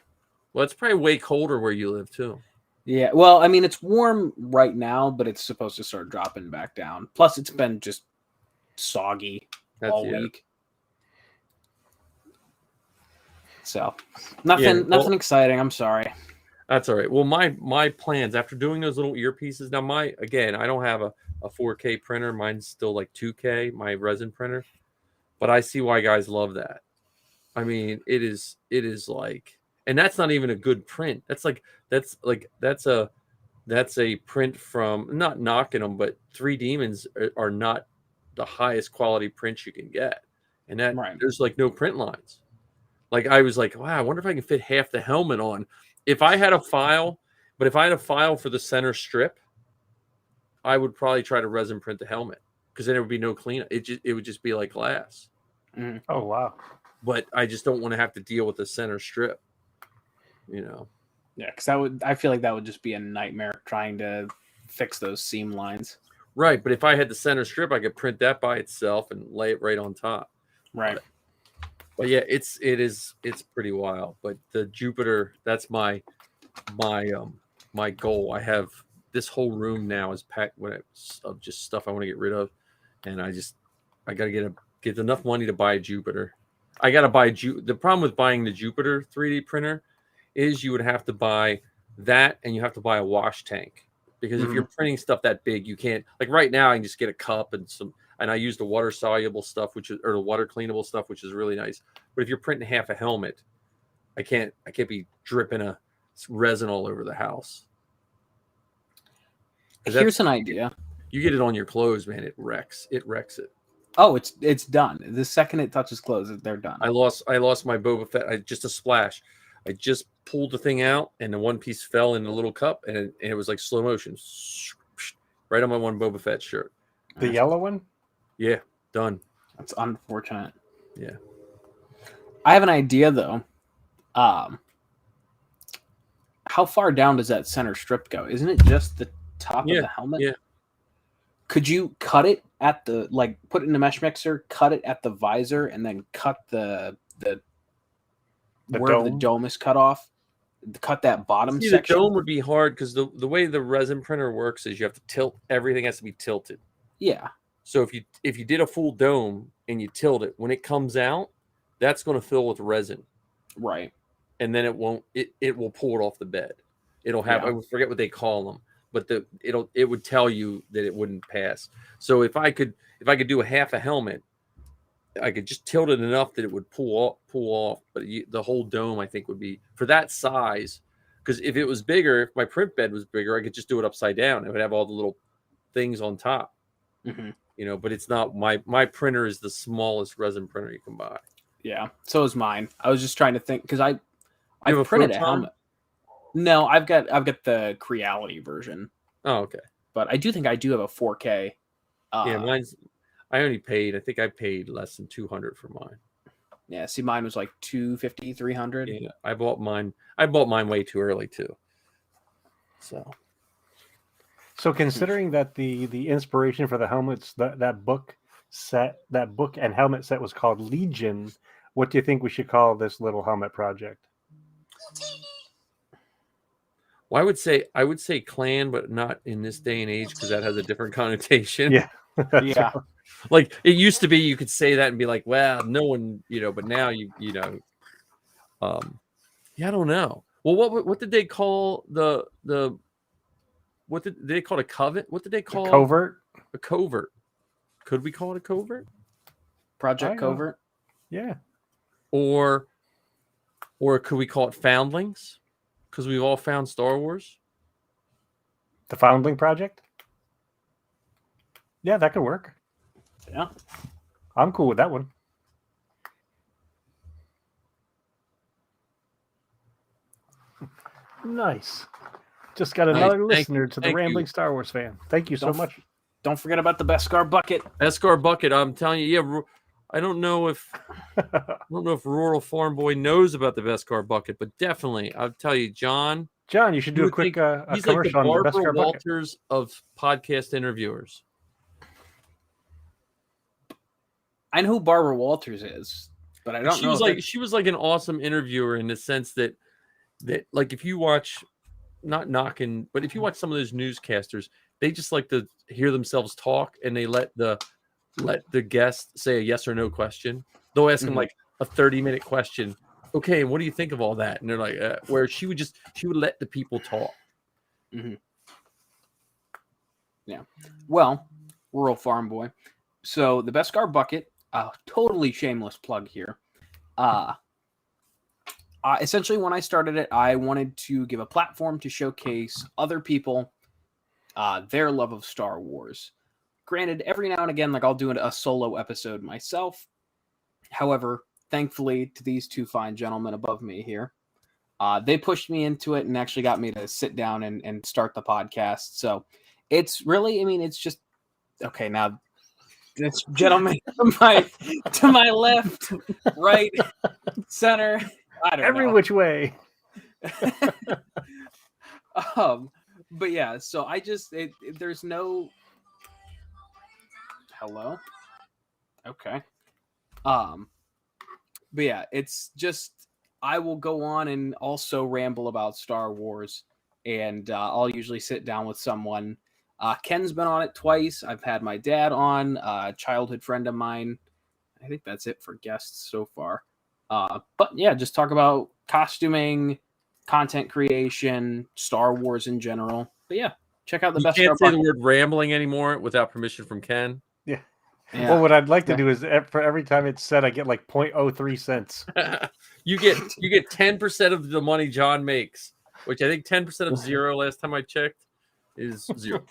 Well, it's probably way colder where you live too. Yeah, well, I mean, it's warm right now, but it's supposed to start dropping back down. Plus, it's been just soggy all week. So, nothing exciting. I'm sorry. That's all right. Well, my plans after doing those little earpieces. Now, I don't have a 4K printer. Mine's still like 2K, my resin printer. But I see why guys love that. I mean, it is like, and that's not even a good print. That's a print from, not knocking them, but Three Demons are not the highest quality prints you can get. And that there's like no print lines. Like I was like, wow, I wonder if I can fit half the helmet on. If I had a file for the center strip, I would probably try to resin print the helmet because then there would be no cleanup. It would just be like glass. Mm. Oh wow! But I just don't want to have to deal with the center strip. Yeah, because I feel like that would just be a nightmare trying to fix those seam lines. Right, but if I had the center strip, I could print that by itself and lay it right on top. Right. But yeah, it's pretty wild. But the Jupiter, that's my goal. I have this whole room now is packed of just stuff I want to get rid of, and I got to get enough money to buy a Jupiter. I got to buy the problem with buying the Jupiter 3D printer is you would have to buy that and you have to buy a wash tank because if you're printing stuff that big, you can't, like right now I can just get a cup and I use the water soluble stuff, or the water cleanable stuff, which is really nice. But if you're printing half a helmet, I can't be dripping a resin all over the house. Here's an idea. You get it on your clothes, man. It wrecks it. Oh, it's done. The second it touches clothes, they're done. I lost my Boba Fett. Just a splash. I just pulled the thing out, and the one piece fell in a little cup, and it was like slow motion, right on my one Boba Fett shirt. The yellow one? Yeah, done. That's unfortunate. Yeah. I have an idea though. How far down does that center strip go? Isn't it just the top of the helmet? Yeah. Could you cut it at put it in a mesh mixer, cut it at the visor, and then cut the where dome? The dome is cut off? Cut that bottom section. The dome would be hard because the way the resin printer works is you have to tilt. Everything has to be tilted. Yeah. So if you did a full dome and you tilt it, when it comes out, that's going to fill with resin. Right. And then it will pull it off the bed. It'll have, I forget what they call them, but it would tell you that it wouldn't pass. So if I could do a half a helmet, I could just tilt it enough that it would pull off. But the whole dome, I think, would be for that size. Because if it was bigger, if my print bed was bigger, I could just do it upside down. It would have all the little things on top. Mhm. You know, but it's not my printer is the smallest resin printer you can buy. Yeah, so is mine. I was just trying to think because You have I've a printed a Photon? helmet. No, I've got the Creality version, Oh, okay. but I do think I do have a 4K. Yeah, mine's. I think I paid less than 200 for mine. Yeah, see, mine was like 250, 300. Yeah, I bought mine way too early too. So considering that the inspiration for the helmets, that book and helmet set was called Legion, what do you think we should call this little helmet project? Well, I would say clan, but not in this day and age because that has a different connotation. Yeah. Yeah. Like it used to be, you could say that and be like, well, no one, but now yeah, I don't know. Well, what did they call the what did they call it, a covet? What did they call Covert? a covert? Could we call it a covert? Project Covert? Yeah. Or could we call it foundlings? Because we've all found Star Wars. The Foundling Project? Yeah, that could work. Yeah. I'm cool with that one. Nice. Just got another listener to the Rambling Star Wars fan. Thank you so much. Don't forget about the Beskar bucket. Beskar bucket. I'm telling you, yeah. I don't know if Rural Farm Boy knows about the Beskar bucket, but definitely, I'll tell you, John. John, you should do a quick he's like the commercial on the Barbara Beskar bucket. Walters of podcast interviewers. I know who Barbara Walters is, but I don't know. She was like an awesome interviewer in the sense that like if you watch, not knocking, but if you watch some of those newscasters, they just like to hear themselves talk and they let the guest say a yes or no question. They'll ask them like a 30-minute question. Okay, what do you think of all that? And they're like, where she would let the people talk. Mm-hmm. Yeah. Well, Rural Farm Boy. So the Beskar bucket, totally shameless plug here. Essentially, when I started it, I wanted to give a platform to showcase other people, their love of Star Wars. Granted, every now and again, like I'll do a solo episode myself. However, thankfully to these two fine gentlemen above me here, they pushed me into it and actually got me to sit down and start the podcast. So it's really, it's just, okay, now this gentleman to my left, right, center, I don't know. Every which way. But yeah, so I just, there's no... Hello? Okay. But yeah, it's just, I will go on and also ramble about Star Wars, and I'll usually sit down with someone. Ken's been on it twice. I've had my dad on, a childhood friend of mine. I think that's it for guests so far. But yeah, just talk about costuming, content creation, Star Wars in general. But yeah, check out the best. You can't say the word rambling anymore without permission from Ken. Yeah. Yeah. Well, what I'd like to do is for every time it's said, I get like 0.03 cents. You get 10% of the money John makes, which I think 10% of zero last time I checked is zero.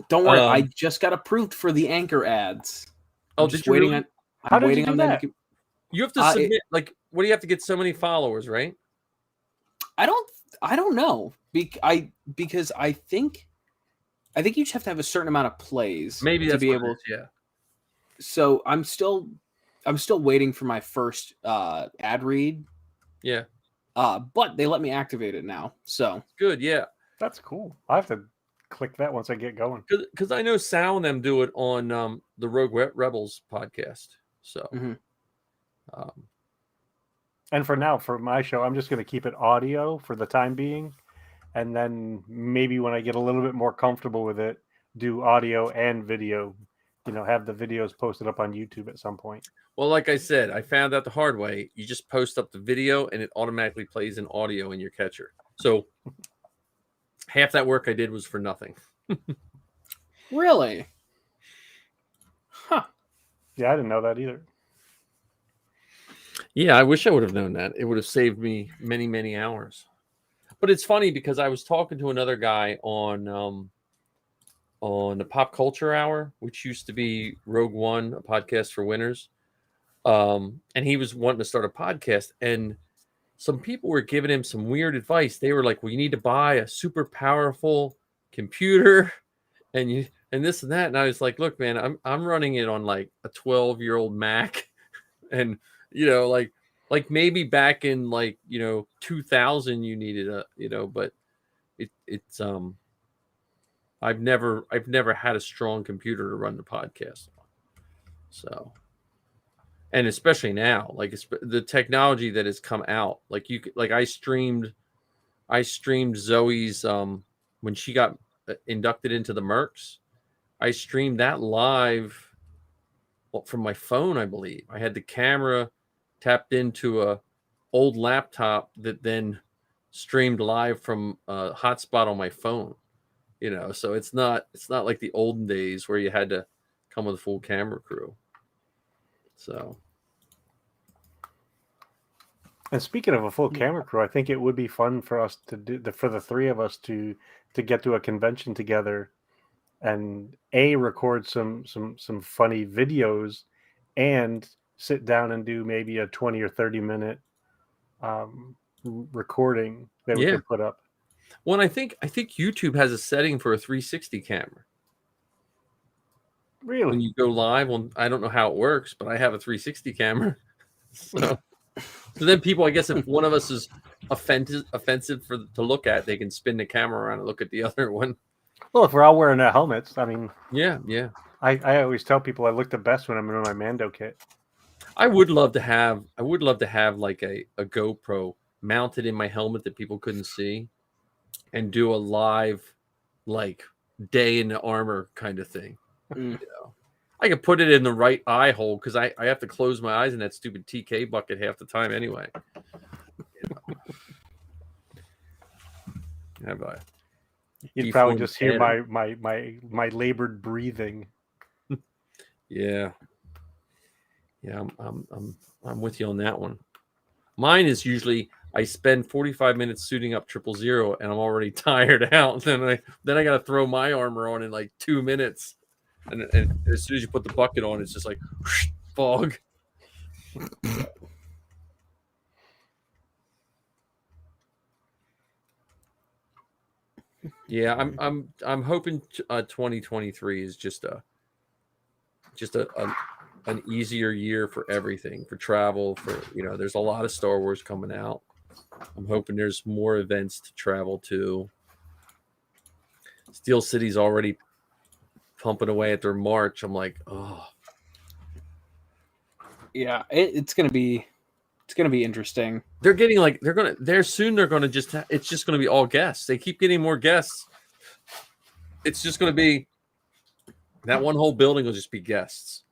Don't worry, I just got approved for the Anchor ads. Oh, did you? Really? How did you do that? You have to submit what do you have to get so many followers, right? I don't know. Because I think you just have to have a certain amount of plays. Maybe to that's be able. Yeah. So I'm still waiting for my first ad read. Yeah. But they let me activate it now. So good. Yeah. That's cool. I have to click that once I get going. Because I know Sal and them do it on the Rogue Rebels podcast. So. And for now, for my show, I'm just going to keep it audio for the time being. And then maybe when I get a little bit more comfortable with it, do audio and video, have the videos posted up on YouTube at some point. Well, like I said, I found out the hard way. You just post up the video and it automatically plays in audio in your catcher. So half that work I did was for nothing. Really? Huh. Yeah, I didn't know that either. Yeah, I wish I would have known that. It would have saved me many, many hours. But it's funny because I was talking to another guy on on the Pop Culture Hour, which used to be Rogue One, a podcast for winners. And he was wanting to start a podcast, and some people were giving him some weird advice. They were like, well, you need to buy a super powerful computer and this and that. And I was like, look, man, I'm running it on like a 12-year-old Mac. And, like maybe back in 2000 you needed but it's I've never had a strong computer to run the podcast on. So, and especially now, like the technology that has come out, like I streamed Zoe's when she got inducted into the Mercs. I streamed that live from my phone, I believe. I had the camera tapped into a old laptop that then streamed live from a hotspot on my phone. So it's not like the olden days where you had to come with a full camera crew. So. And speaking of a full camera crew, I think it would be fun for us to do for the three of us to get to a convention together and record some funny videos and sit down and do maybe a 20 or 30 minute recording that we could put up. Well, I think YouTube has a setting for a 360 camera. Really? When you go live, I don't know how it works, but I have a 360 camera. So then people, I guess if one of us is offensive to look at, they can spin the camera around and look at the other one. Well, if we're all wearing helmets, I mean, yeah. I always tell people I look the best when I'm in my Mando kit. I would love to have like a GoPro mounted in my helmet that people couldn't see, and do a live like day in the armor kind of thing. I could put it in the right eye hole because I have to close my eyes in that stupid TK bucket half the time anyway. You'd probably just hear my labored breathing. Yeah. I'm with you on that one. Mine is usually I spend 45 minutes suiting up 000 and I'm already tired out. Then I got to throw my armor on in like 2 minutes. And as soon as you put the bucket on, it's just like whoosh, fog. Yeah, I'm hoping 2023 is just an easier year for everything, for travel, for there's a lot of Star Wars coming out. I'm hoping there's more events to travel to. Steel City's already pumping away at their March. I'm like, oh. Yeah, it's gonna be interesting. They're getting it's just gonna be all guests. They keep getting more guests. It's just gonna be that one whole building will just be guests,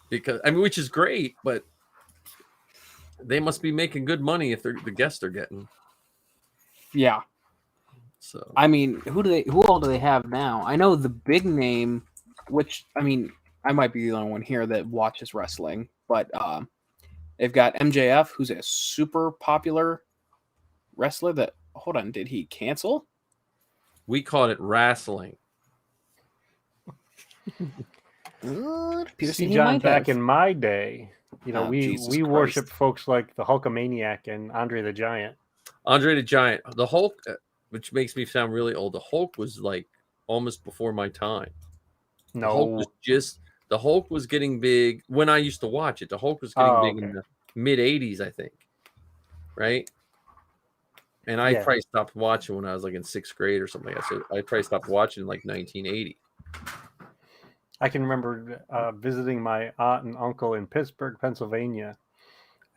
because which is great, but they must be making good money if the guests are getting. Yeah. So I mean, who all do they have now? I know the big name, which I mean, I might be the only one here that watches wrestling, but they've got MJF, who's a super popular wrestler. Hold on, did he cancel? We called it wrestling. See, John, back in my day, we worship folks like the Hulkamaniac and Andre the Giant. Andre the Giant, the Hulk, which makes me sound really old. The Hulk was like almost before my time. No, the Hulk was getting big when I used to watch it. The Hulk was getting big in the mid 80s, I think. Right? And I probably stopped watching when I was like in 6th grade or something. So I probably stopped watching in like 1980. I can remember visiting my aunt and uncle in Pittsburgh, Pennsylvania,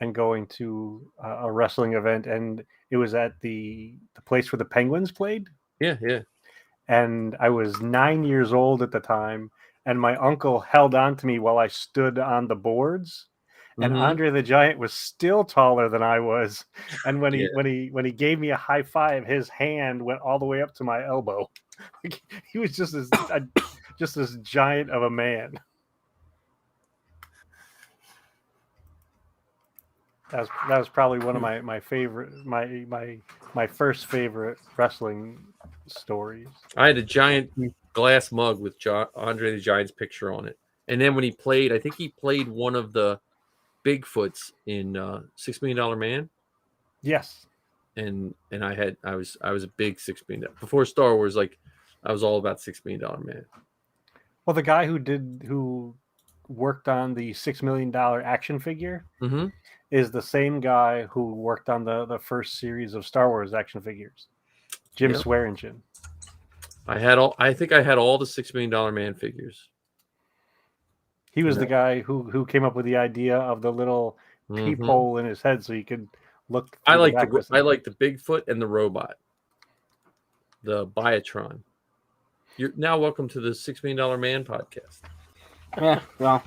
and going to a wrestling event, and it was at the place where the Penguins played. Yeah. And I was 9 years old at the time, and my uncle held on to me while I stood on the boards. And Andre the Giant was still taller than I was, and when he gave me a high five, his hand went all the way up to my elbow. He was just as giant of a man. That was probably one of my favorite my first favorite wrestling stories. I had a giant glass mug with Andre the Giant's picture on it. And then when he played, I think he played one of the Bigfoots in $6 Million Man. Yes. And I was a big $6 Million before Star Wars. Like I was all about $6 Million Man. Well, the guy who worked on the $6 million action figure Mm-hmm. is the same guy who worked on the first series of Star Wars action figures, Jim Yep. Swearingen. I think I had all the $6 Million Man figures. He was the guy who came up with the idea of the little peephole in his head so he could look. I like the Bigfoot and the robot, the Biotron. You're now welcome to the $6 Million Man podcast. Yeah, well,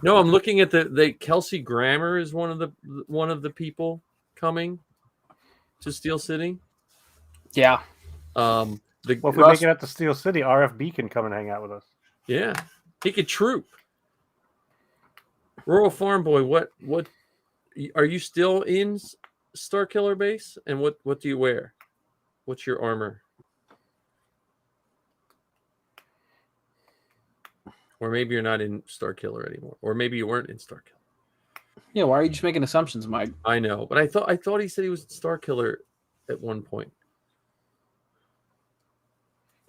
no, I'm looking at the Kelsey Grammer is one of the people coming to Steel City. yeah. Well, if we make it out to Steel City, RFB can come and hang out with us. Yeah, he could troop. Rural Farm Boy, what are you still in Star Killer base? And what do you wear? What's your armor? Or maybe you're not in Star Killer anymore, or maybe you weren't in Star Killer. Yeah, why are you just making assumptions, Mike? I know, but I thought he said he was in Star Killer at one point.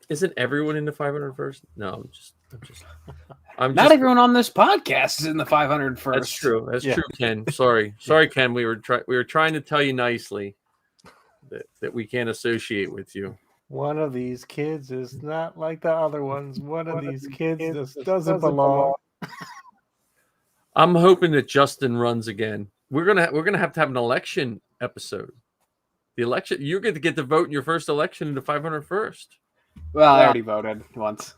Isn't everyone in the 501st? No, I'm Not everyone on this podcast is in the 501st. That's true. That's true, Ken. Sorry, Ken. We were trying to tell you nicely that we can't associate with you. One of these kids is not like the other ones. One of these kids just doesn't belong. I'm hoping that Justin runs again. We're gonna have to have an election episode. The election, you're going to get to vote in your first election in the 501st. Well, I already voted once.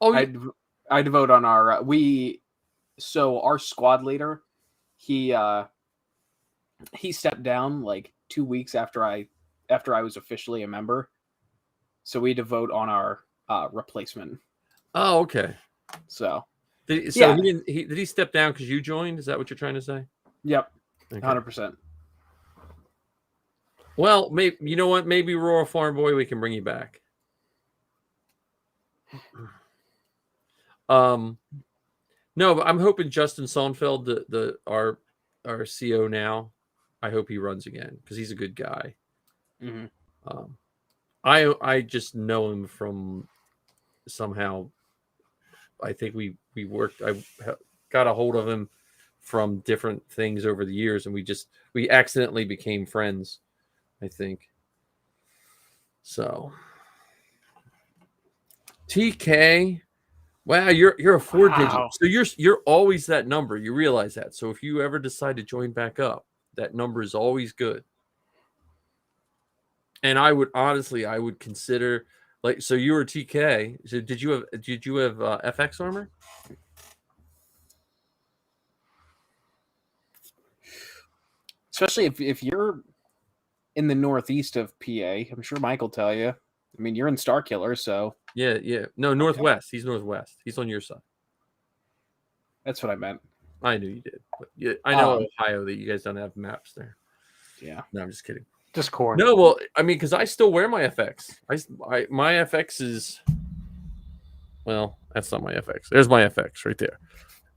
Oh, I'd vote on our our squad leader, he stepped down like 2 weeks after I was officially a member. So we had to vote on our replacement. Oh, okay. So did he step down because you joined? Is that what you're trying to say? Yep. Okay. 100%. Well, maybe you know what? Maybe Rural Farm Boy, we can bring you back. No, but I'm hoping Justin Sonfeld, our CO now, I hope he runs again because he's a good guy. Mm-hmm. I just know him from somehow. I think we worked. I got a hold of him from different things over the years, and we accidentally became friends. I think so. TK, wow, you're a 4-digit. So you're always that number. You realize that. So if you ever decide to join back up, that number is always good. And I would consider so you were TK. So did you have FX armor? Especially if you're in the northeast of PA, I'm sure Mike will tell you. I mean, you're in Star Killer, so yeah. No, northwest. He's northwest. He's on your side. That's what I meant. I knew you did. But I know Ohio that you guys don't have maps there. Yeah. No, I'm just kidding. Just corn. No, well, I mean, because I still wear my FX. My FX is, well, that's not my FX. There's my FX right there.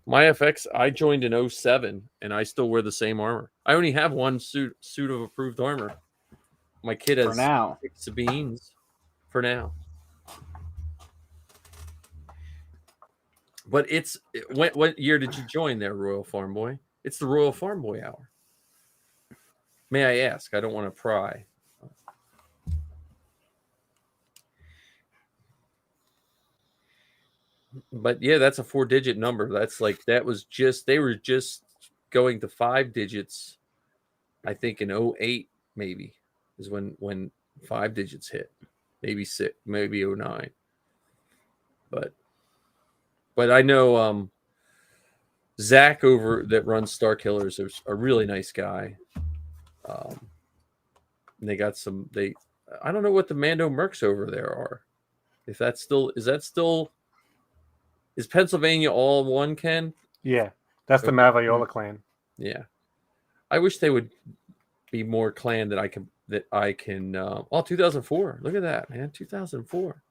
My FX, I joined in 2007, and I still wear the same armor. I only have one suit of approved armor. My kid has for now. Sabines for now. But what year did you join there, Royal Farm Boy? It's the Royal Farm Boy hour. May I ask? I don't want to pry. But yeah, that's a 4-digit number. They were just going to 5 digits. I think in 2008 maybe is when 5 digits hit. Maybe 6, maybe 2009. But I know Zach over that runs Star Killers is a really nice guy. And they got I don't know what the Mando Mercs over there are. Is Pennsylvania all one, Ken? Yeah, that's the Maviola clan. Yeah. I wish they would, be more clan that I can 2004. Look at that, man. 2004.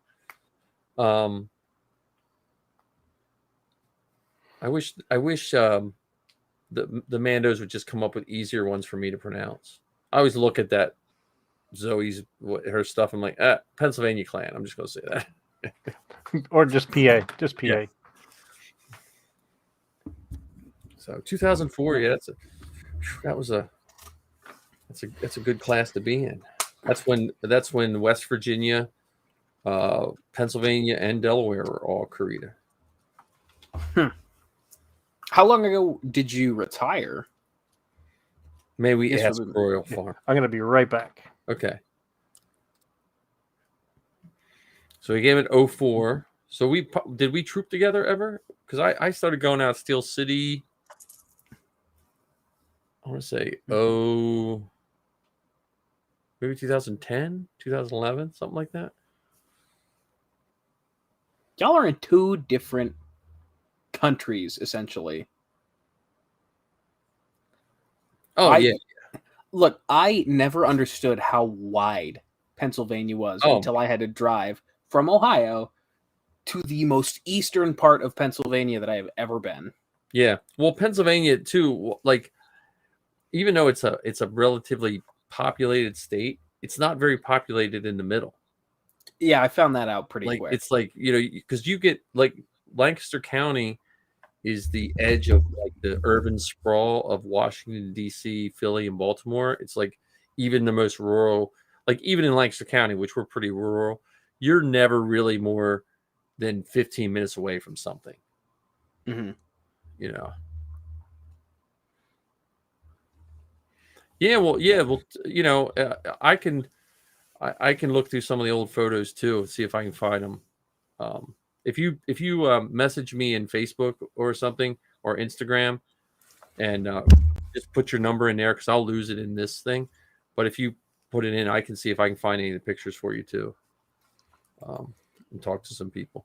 I wish the Mandos would just come up with easier ones for me to pronounce. I always look at that Zoe's her stuff. I'm like, Pennsylvania clan. I'm just gonna say that. Or just PA. Just PA. Yeah. So 2004, yeah, that's a good class to be in. That's when West Virginia, Pennsylvania, and Delaware were all Karita. How long ago did you retire? May we Yes, ask Royal Farm? I'm gonna be right back. Okay. So we gave it 04. So did we troop together ever? Because I started going out Steel City. I want to say maybe 2010, 2011, something like that. Y'all are in two different countries, essentially. Oh, yeah. Look, I never understood how wide Pennsylvania was until I had to drive from Ohio to the most eastern part of Pennsylvania that I have ever been. Yeah. Well, Pennsylvania too, like, even though it's a relatively populated state, it's not very populated in the middle. Yeah, I found that out pretty Like, quick. it's like, because you get like Lancaster County is the edge of like the urban sprawl of Washington, D.C., Philly, and Baltimore. It's like even the most rural, like even in Lancaster County, which we're pretty rural, you're never really more than 15 minutes away from something. Mm-hmm. Yeah, well, I can look through some of the old photos too and see if I can find them. If you message me in Facebook or something or Instagram and just put your number in there, because I'll lose it in this thing. But if you put it in, I can see if I can find any of the pictures for you too, and talk to some people.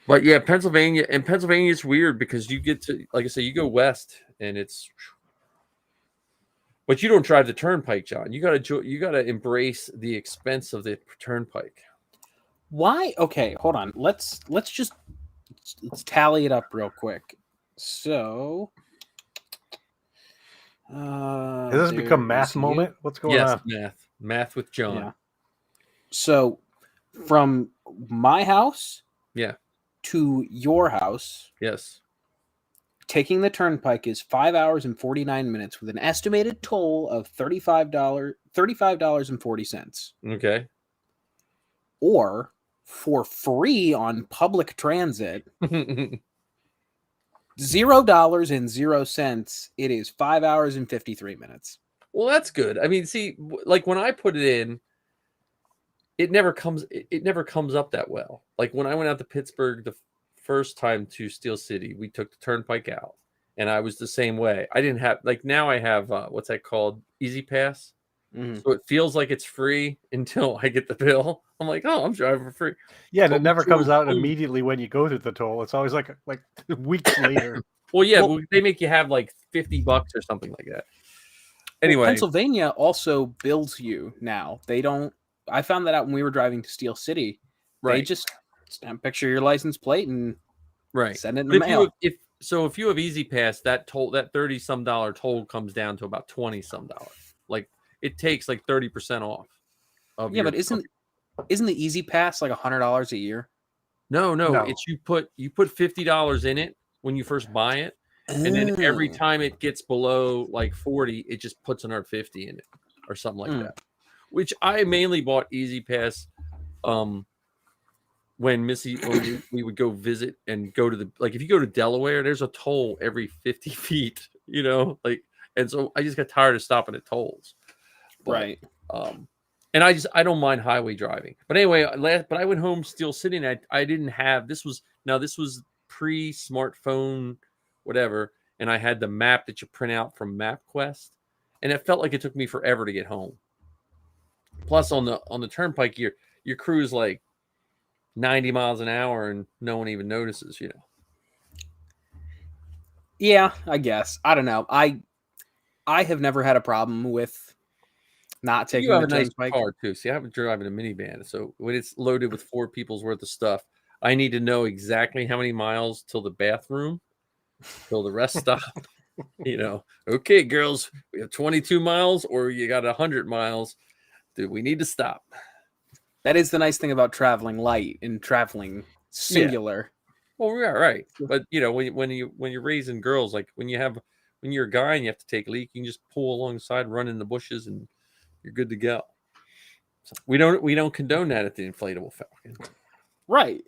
But yeah, Pennsylvania is weird because you get to, like I say, you go west and it's. But you don't drive the turnpike, John. You gotta embrace the expense of the turnpike. Why? Okay, hold on. Let's tally it up real quick. So, Has this become math moment? What's going on? Yes, math with John. Yeah. So, from my house, to your house, yes, taking the turnpike is 5 hours and 49 minutes with an estimated toll of $35.40. Okay. Or for free on public transit, $0.00. It is 5 hours and 53 minutes. Well, that's good. I mean, see, like when I put it in, it never comes up that well. Like when I went out to Pittsburgh the first time to Steel City, we took the turnpike out, and I was the same way. I didn't have, like, now I have what's that called? Easy Pass. Mm-hmm. So it feels like it's free until I get the bill. I'm like, oh, I'm driving for free. Yeah, and it never comes out immediately when you go through the toll. It's always like weeks later. Well, yeah, but they make you have like $50 or something like that. Anyway, Pennsylvania also bills you now. They don't. I found that out when we were driving to Steel City. Right. They just stamp picture your license plate and send it in but the mail. If you have Easy Pass, that toll, that $30-some toll comes down to about $20-some. Like it takes like 30% off. But isn't the Easy Pass like $100 a year? No. It's you put $50 in it when you first buy it, and then every time it gets below like 40, it just puts another 50 in it or something like that. Which I mainly bought Easy Pass when we would go visit and go to if you go to Delaware, there's a toll every 50 feet, and so I just got tired of stopping at tolls. Right. And I don't mind highway driving. But anyway, but I went home Steel City, and I didn't have, this was pre-smartphone, whatever, and I had the map that you print out from MapQuest, and it felt like it took me forever to get home. Plus on the turnpike, your cruise like 90 miles an hour and no one even notices, Yeah, I guess. I don't know. I have never had a problem with not taking You have the a nice turnpike. car too. See, I have driving a minivan, so when it's loaded with 4 people's worth of stuff, I need to know exactly how many miles till the bathroom, till the rest stop. Okay, girls, we have 22 miles, or you got 100 miles. Dude, we need to stop. That is the nice thing about traveling light and traveling singular. Well, yeah, right. But when you're raising girls, like when you're a guy and you have to take a leak, you can just pull alongside, run in the bushes, and you're good to go. So we don't condone that at the Inflatable Falcon. Right.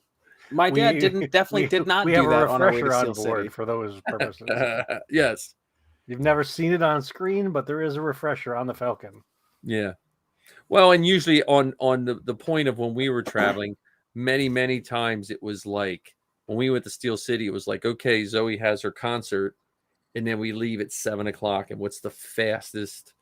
My dad did not We do have that a on our way refresher to on Steel board City. for those purposes. Yes. You've never seen it on screen, but there is a refresher on the Falcon. Yeah. Well, and usually on the point of when we were traveling, many times it was like when we went to Steel City, it was like, okay, Zoe has her concert, and then we leave at 7:00. And what's the fastest,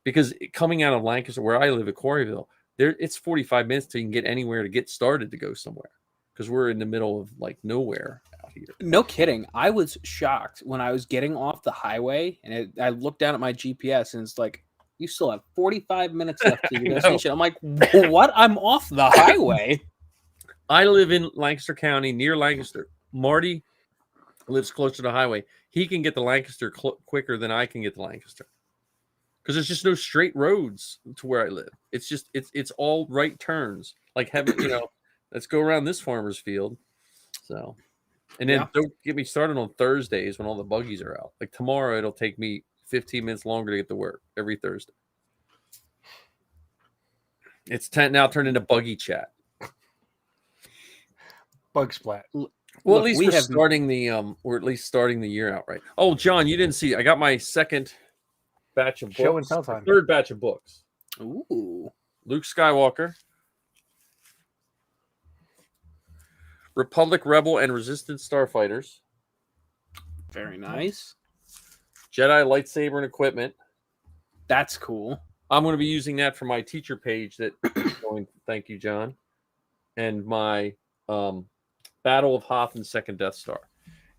because coming out of Lancaster, where I live at Quarryville, it's 45 minutes till you can get anywhere to get started to go somewhere, because we're in the middle of like nowhere out here. No kidding. I was shocked when I was getting off the highway and I looked down at my GPS and it's like, you still have 45 minutes left to your destination. I'm like, what? I'm off the highway. I live in Lancaster County, near Lancaster. Marty lives closer to the highway. He can get to Lancaster quicker than I can get to Lancaster, because there's just no straight roads to where I live. It's just it's all right turns. Like having let's go around this farmer's field. So, and then don't get me started on Thursdays when all the buggies are out. Like tomorrow, it'll take me 15 minutes longer to get to work every Thursday. It's now turned into buggy chat. Bug splat. Well, Look, at least we're starting the year out right. Oh, John, you didn't see. I got my second batch of books. Show and tell time. Third batch of books. Ooh. Luke Skywalker, Republic, Rebel, and Resistance Starfighters. Very nice. Jedi lightsaber and equipment. That's cool. I'm going to be using that for my teacher page. Thank you, John. And my Battle of Hoth and Second Death Star.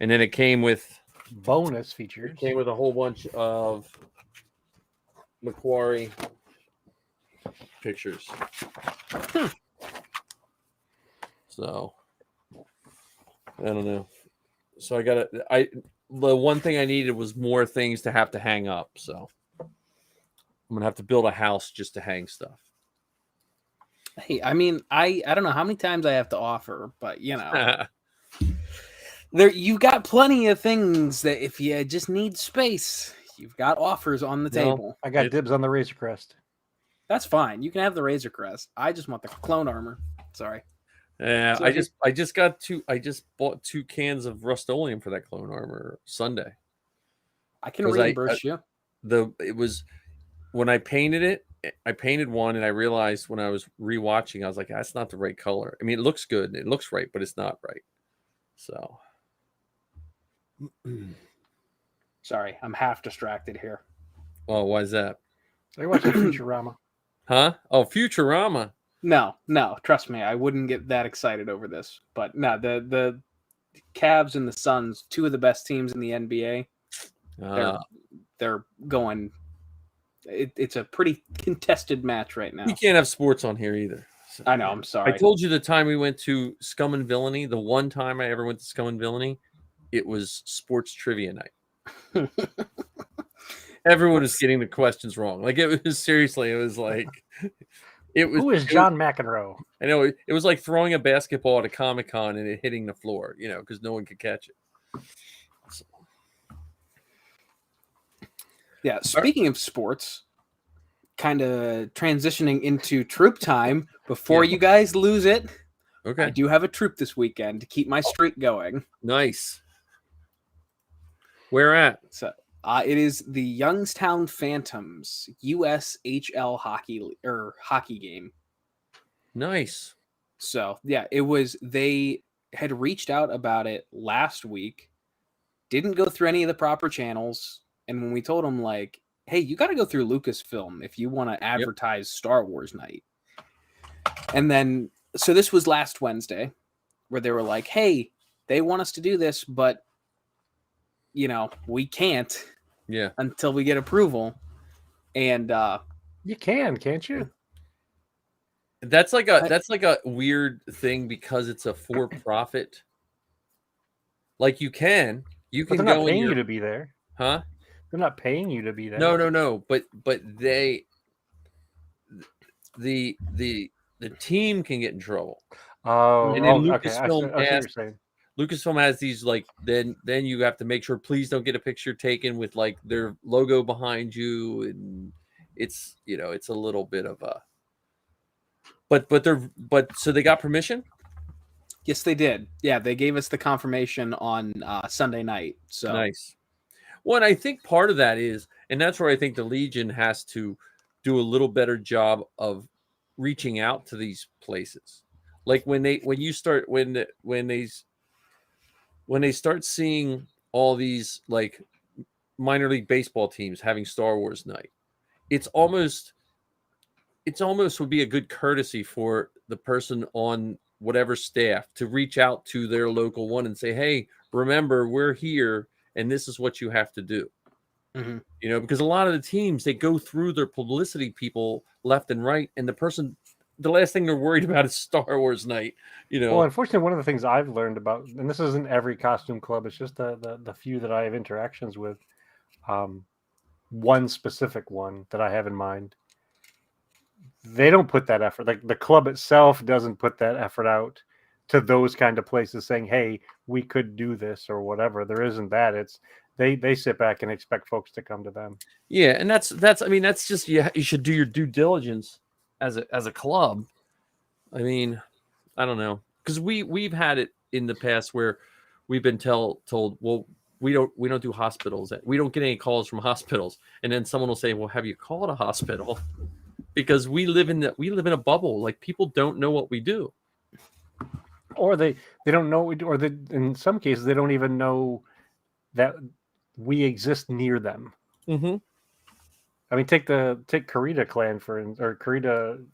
And then it came with bonus features. It came with a whole bunch of Macquarie pictures. So I don't know. So the one thing I needed was more things to have to hang up. So I'm gonna have to build a house just to hang stuff. Hey, I mean, I don't know how many times I have to offer, but you've got plenty of things that if you just need space, you've got offers on the table. I got dibs on the Razor Crest. That's fine. You can have the Razor Crest. I just want the clone armor. Sorry. Yeah, I just bought 2 cans of Rust-Oleum for that clone armor Sunday. I can reimburse you. It was when I painted it. I painted one, and I realized when I was rewatching, I was like, "That's not the right color." I mean, it looks good, it looks right, but it's not right. So, sorry, I'm half distracted here. Oh, why is that? Are you watching Futurama? Huh? Oh, Futurama. No, trust me, I wouldn't get that excited over this. But no, the Cavs and the Suns, 2 of the best teams in the NBA, they're going. It's a pretty contested match right now. We can't have sports on here either. So. I know. I'm sorry. I told you the time we went to Scum and Villainy. The one time I ever went to Scum and Villainy, it was sports trivia night. Everyone was getting the questions wrong. Like it was seriously. It was like Who is John McEnroe? I know it was like throwing a basketball at a Comic-Con and it hitting the floor. Because no one could catch it. So. Yeah, speaking of sports, kind of transitioning into troop time before you guys lose it. Okay. I do have a troop this weekend to keep my streak going. Nice. Where at? So it is the Youngstown Phantoms USHL hockey game. Nice. So yeah, they had reached out about it last week, didn't go through any of the proper channels. And when we told them, like, hey, you got to go through Lucasfilm if you want to advertise Star Wars night. And then, so this was last Wednesday where they were like, hey, they want us to do this, but, we can't until we get approval. And You can, can't you? That's like a weird thing because it's a for-profit. Like you can But they're go not in paying your you to be there. huh? They're not paying you to be there. No. But the team can get in trouble. Oh, And then okay. I see what you're saying. Lucasfilm has these like then you have to make sure please don't get a picture taken with like their logo behind you, and it's it's a little bit of a but so they got permission. Yes, they did. Yeah, they gave us the confirmation on Sunday night. So Nice. Well, and I think part of that is, and that's where I think the Legion has to do a little better job of reaching out to these places. Like when they start seeing all these like minor league baseball teams having Star Wars night, it's almost would be a good courtesy for the person on whatever staff to reach out to their local one and say, hey, remember, we're here and this is what you have to do. Mm-hmm. Because a lot of the teams, they go through their publicity people left and right, and the last thing they're worried about is Star Wars night. Well, unfortunately, one of the things I've learned about, and this isn't every costume club, it's just the few that I have interactions with. One specific one that I have in mind, they don't put that effort. Like the club itself doesn't put that effort out to those kind of places saying, hey, we could do this or whatever. There isn't that. It's they sit back and expect folks to come to them. Yeah, and that's just you should do your due diligence as a club. I mean, I don't know, because we've had it in the past where we've been told, well, we don't do hospitals. We don't get any calls from hospitals, and then someone will say, well, have you called a hospital? Because we live in a bubble. Like people don't know what we do, or they don't know what we do, or in some cases they don't even know that we exist near them. Mm-hmm. I mean, take Karita clan or Karita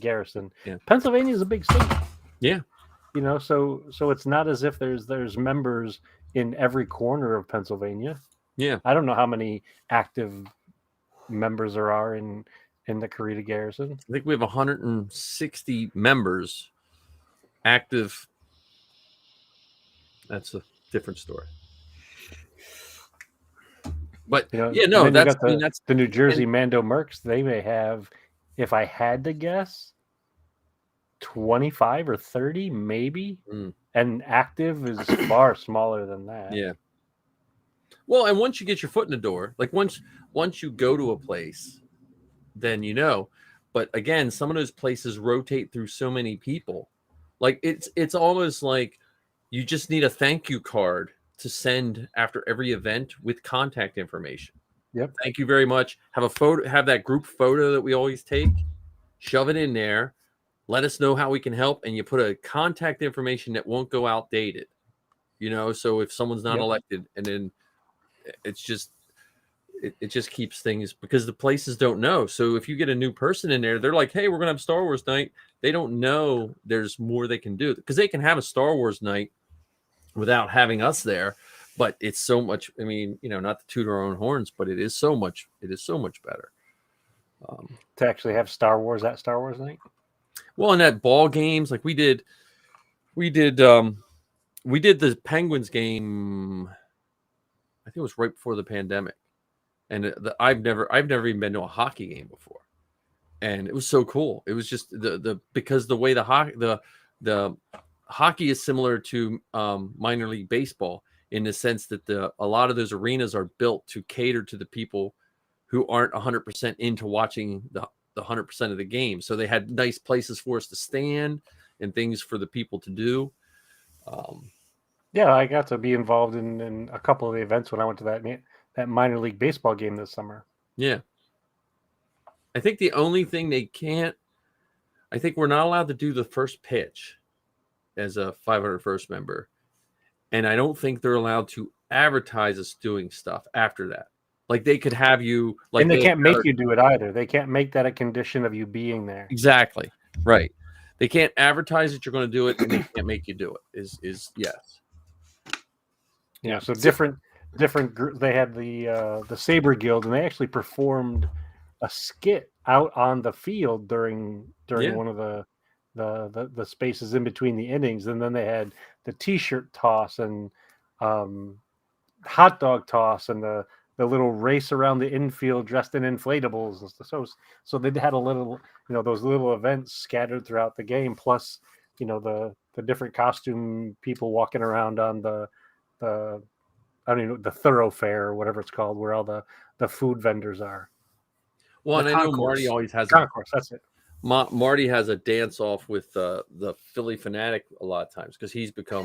garrison. Yeah. Pennsylvania is a big state. Yeah. So it's not as if there's members in every corner of Pennsylvania. Yeah. I don't know how many active members there are in the Karita garrison. I think we have 160 members active. That's a different story. But that's the New Jersey Mando Mercs. They may have, if I had to guess, 25 or 30 maybe, and active is far smaller than that. Yeah. Well, and once you get your foot in the door, like once you go to a place, then but again, some of those places rotate through so many people. Like it's almost like you just need a thank you card to send after every event with contact information. Yep. Thank you very much. Have a photo, have that group photo that we always take, shove it in there, let us know how we can help, and you put a contact information that won't go outdated. So if someone's not elected, and then it's just it just keeps things, because the places don't know. So if you get a new person in there, they're like, hey, we're gonna have Star Wars night. They don't know there's more they can do, because they can have a Star Wars night without having us there, but it's so much. I mean, not to toot our own horns, but it is so much better to actually have Star Wars at Star Wars night. Well, and at ball games, like we did the Penguins game. I think it was right before the pandemic, and I've never even been to a hockey game before, and it was so cool. It was just because the way the hockey is similar to minor league baseball in the sense that a lot of those arenas are built to cater to the people who aren't 100% into watching the 100% of the game. So they had nice places for us to stand and things for the people to do. Yeah, I got to be involved in a couple of the events when I went to that minor league baseball game this summer. Yeah. I think the only thing I think we're not allowed to do the first pitch as a 501st member. And I don't think they're allowed to advertise us doing stuff after that. Like they could have you like, and they can't make you do it either. They can't make that a condition of you being there. Exactly. Right. They can't advertise that you're going to do it, and they can't make you do it. Is yes. Yeah. So different group. They had the Saber Guild, and they actually performed a skit out on the field during Yeah. one of the spaces in between the innings, and then they had the T-shirt toss and hot dog toss and the little race around the infield dressed in inflatables and stuff. So they had a little, those little events scattered throughout the game, plus the different costume people walking around on the I don't even know, the thoroughfare or whatever it's called, where all the food vendors are. Well, The and I know concourse. Marty always has Concourse, that's it. Marty has a dance off with the Philly Fanatic a lot of times because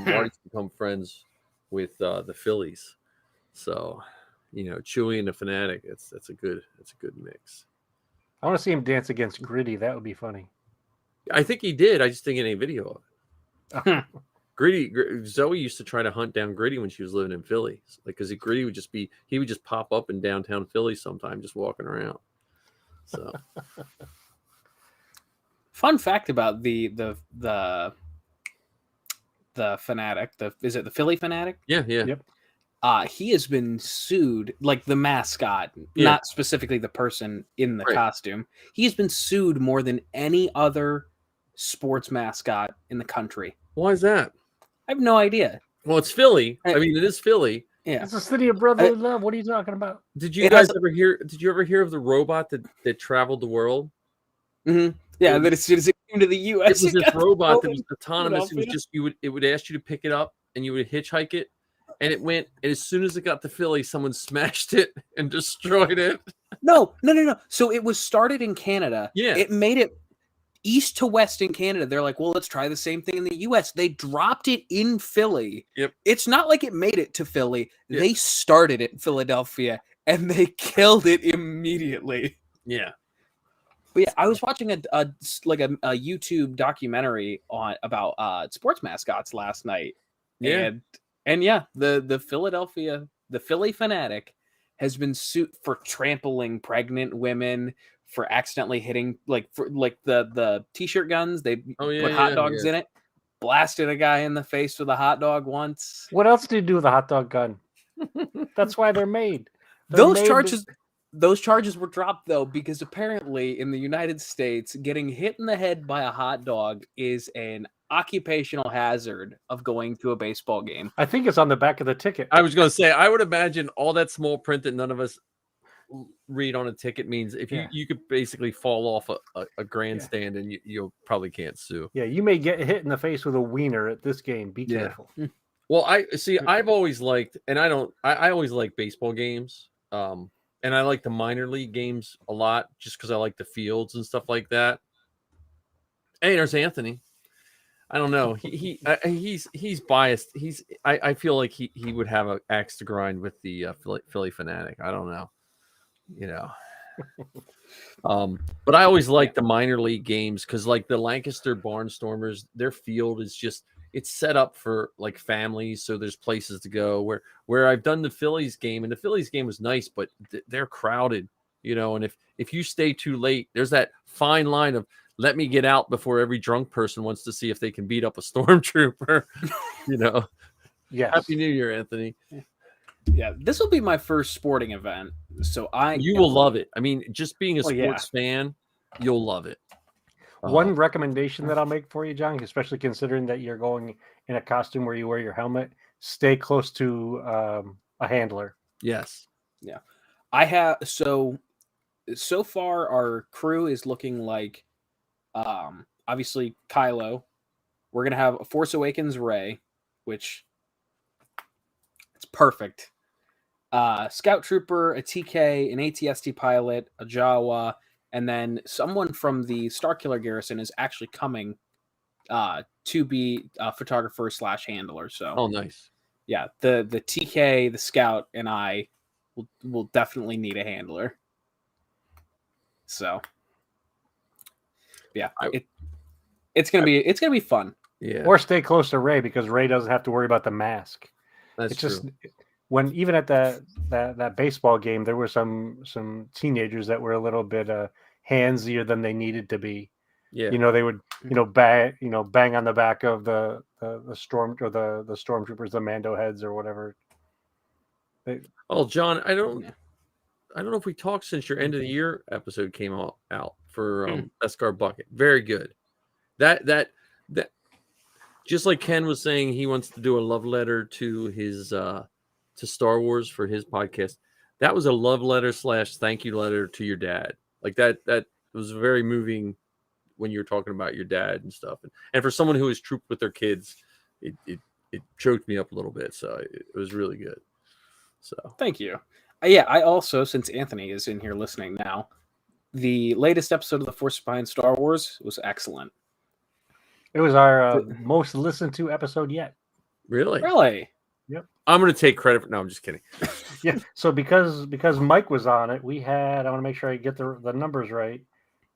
Marty's become friends with the Phillies. So, Chewy and the Fanatic, it's a good mix. I want to see him dance against Gritty. That would be funny. I think he did. I just think any video of it. Zoe used to try to hunt down Gritty when she was living in Philly, because Gritty would just pop up in downtown Philly sometime, just walking around. So, fun fact about the Fanatic, is it the Philly Fanatic? yeah. Yep. He has been sued, like the mascot, not specifically the person in the costume. He has been sued more than any other sports mascot in the country. Why is that? I have no idea. Well, it's Philly. I mean, it is Philly. Yeah, It's a city of brotherly love. What are you talking about? Did you guys ever hear? Did you ever hear of the robot that traveled the world? Mm-hmm. Yeah, that as soon as it came to the U.S., it was this robot that was autonomous. Philadelphia. It would ask you to pick it up, and you would hitchhike it, and it went. And as soon as it got to Philly, someone smashed it and destroyed it. No. So it was started in Canada. Yeah, it made it east to west in Canada. They're like, well, let's try the same thing in the U.S. They dropped it in Philly. Yep. It's not like it made it to Philly. Yep. They started it in Philadelphia, and they killed it immediately. Yeah. But yeah, I was watching a YouTube documentary about sports mascots last night. Yeah. And yeah, the Philly Fanatic has been sued for trampling pregnant women, for accidentally hitting the T-shirt guns. They put hot dogs in it. Blasted a guy in the face with a hot dog once. What else do you do with a hot dog gun? That's why they're made. Those charges were dropped, though, because apparently in the United States, getting hit in the head by a hot dog is an occupational hazard of going to a baseball game. I think it's on the back of the ticket. I was going to say, I would imagine all that small print that none of us read on a ticket means if you could basically fall off a grandstand and you probably can't sue. Yeah, you may get hit in the face with a wiener at this game. Be careful. Well, I've always liked, and I always like baseball games. And I like the minor league games a lot just because I like the fields and stuff like that. Hey, there's Anthony. I don't know. He's biased. I feel like he would have an axe to grind with the Philly Fanatic. I don't know. But I always like the minor league games because, like, the Lancaster Barnstormers, their field is just, it's set up for like families, so there's places to go. Where I've done the Phillies game, and the Phillies game was nice, but they're crowded, and if you stay too late, there's that fine line of let me get out before every drunk person wants to see if they can beat up a stormtrooper. Yes. Happy New Year, Anthony. Yeah, this will be my first sporting event, so you will love it. I mean, just being a sports fan, you'll love it. One recommendation that I'll make for you, John, especially considering that you're going in a costume where you wear your helmet, stay close to a handler. Yes. Yeah. I have so far our crew is looking like obviously Kylo. We're gonna have a Force Awakens Rey, which it's perfect. Scout Trooper, a TK, an ATST pilot, a Jawa, and then someone from the Starkiller Garrison is actually coming to be a photographer / handler. So, nice. Yeah, the TK, the Scout, and I will definitely need a handler. So, yeah, it's gonna be fun. Yeah. Or stay close to Rey because Rey doesn't have to worry about the mask. That's it's true. Just when even at that baseball game, there were some teenagers that were a little bit handsier than they needed to be. Yeah, they would bang on the back of the storm or the stormtroopers, the Mando heads or whatever. John, I don't know if we talked since your end of the year episode came out for Beskar Bucket. Very good. That just like Ken was saying, he wants to do a love letter to his to Star Wars for his podcast. That was a love letter / thank you letter to your dad. Like that was very moving when you were talking about your dad and stuff. And for someone who has trooped with their kids, it choked me up a little bit. So it was really good. So thank you. Yeah, I also, since Anthony is in here listening now, the latest episode of The Force Behind Star Wars was excellent. It was our most listened to episode yet. Really? Yep. I'm going to take credit for. No, I'm just kidding. Yeah. So because Mike was on it, we had. I want to make sure I get the numbers right.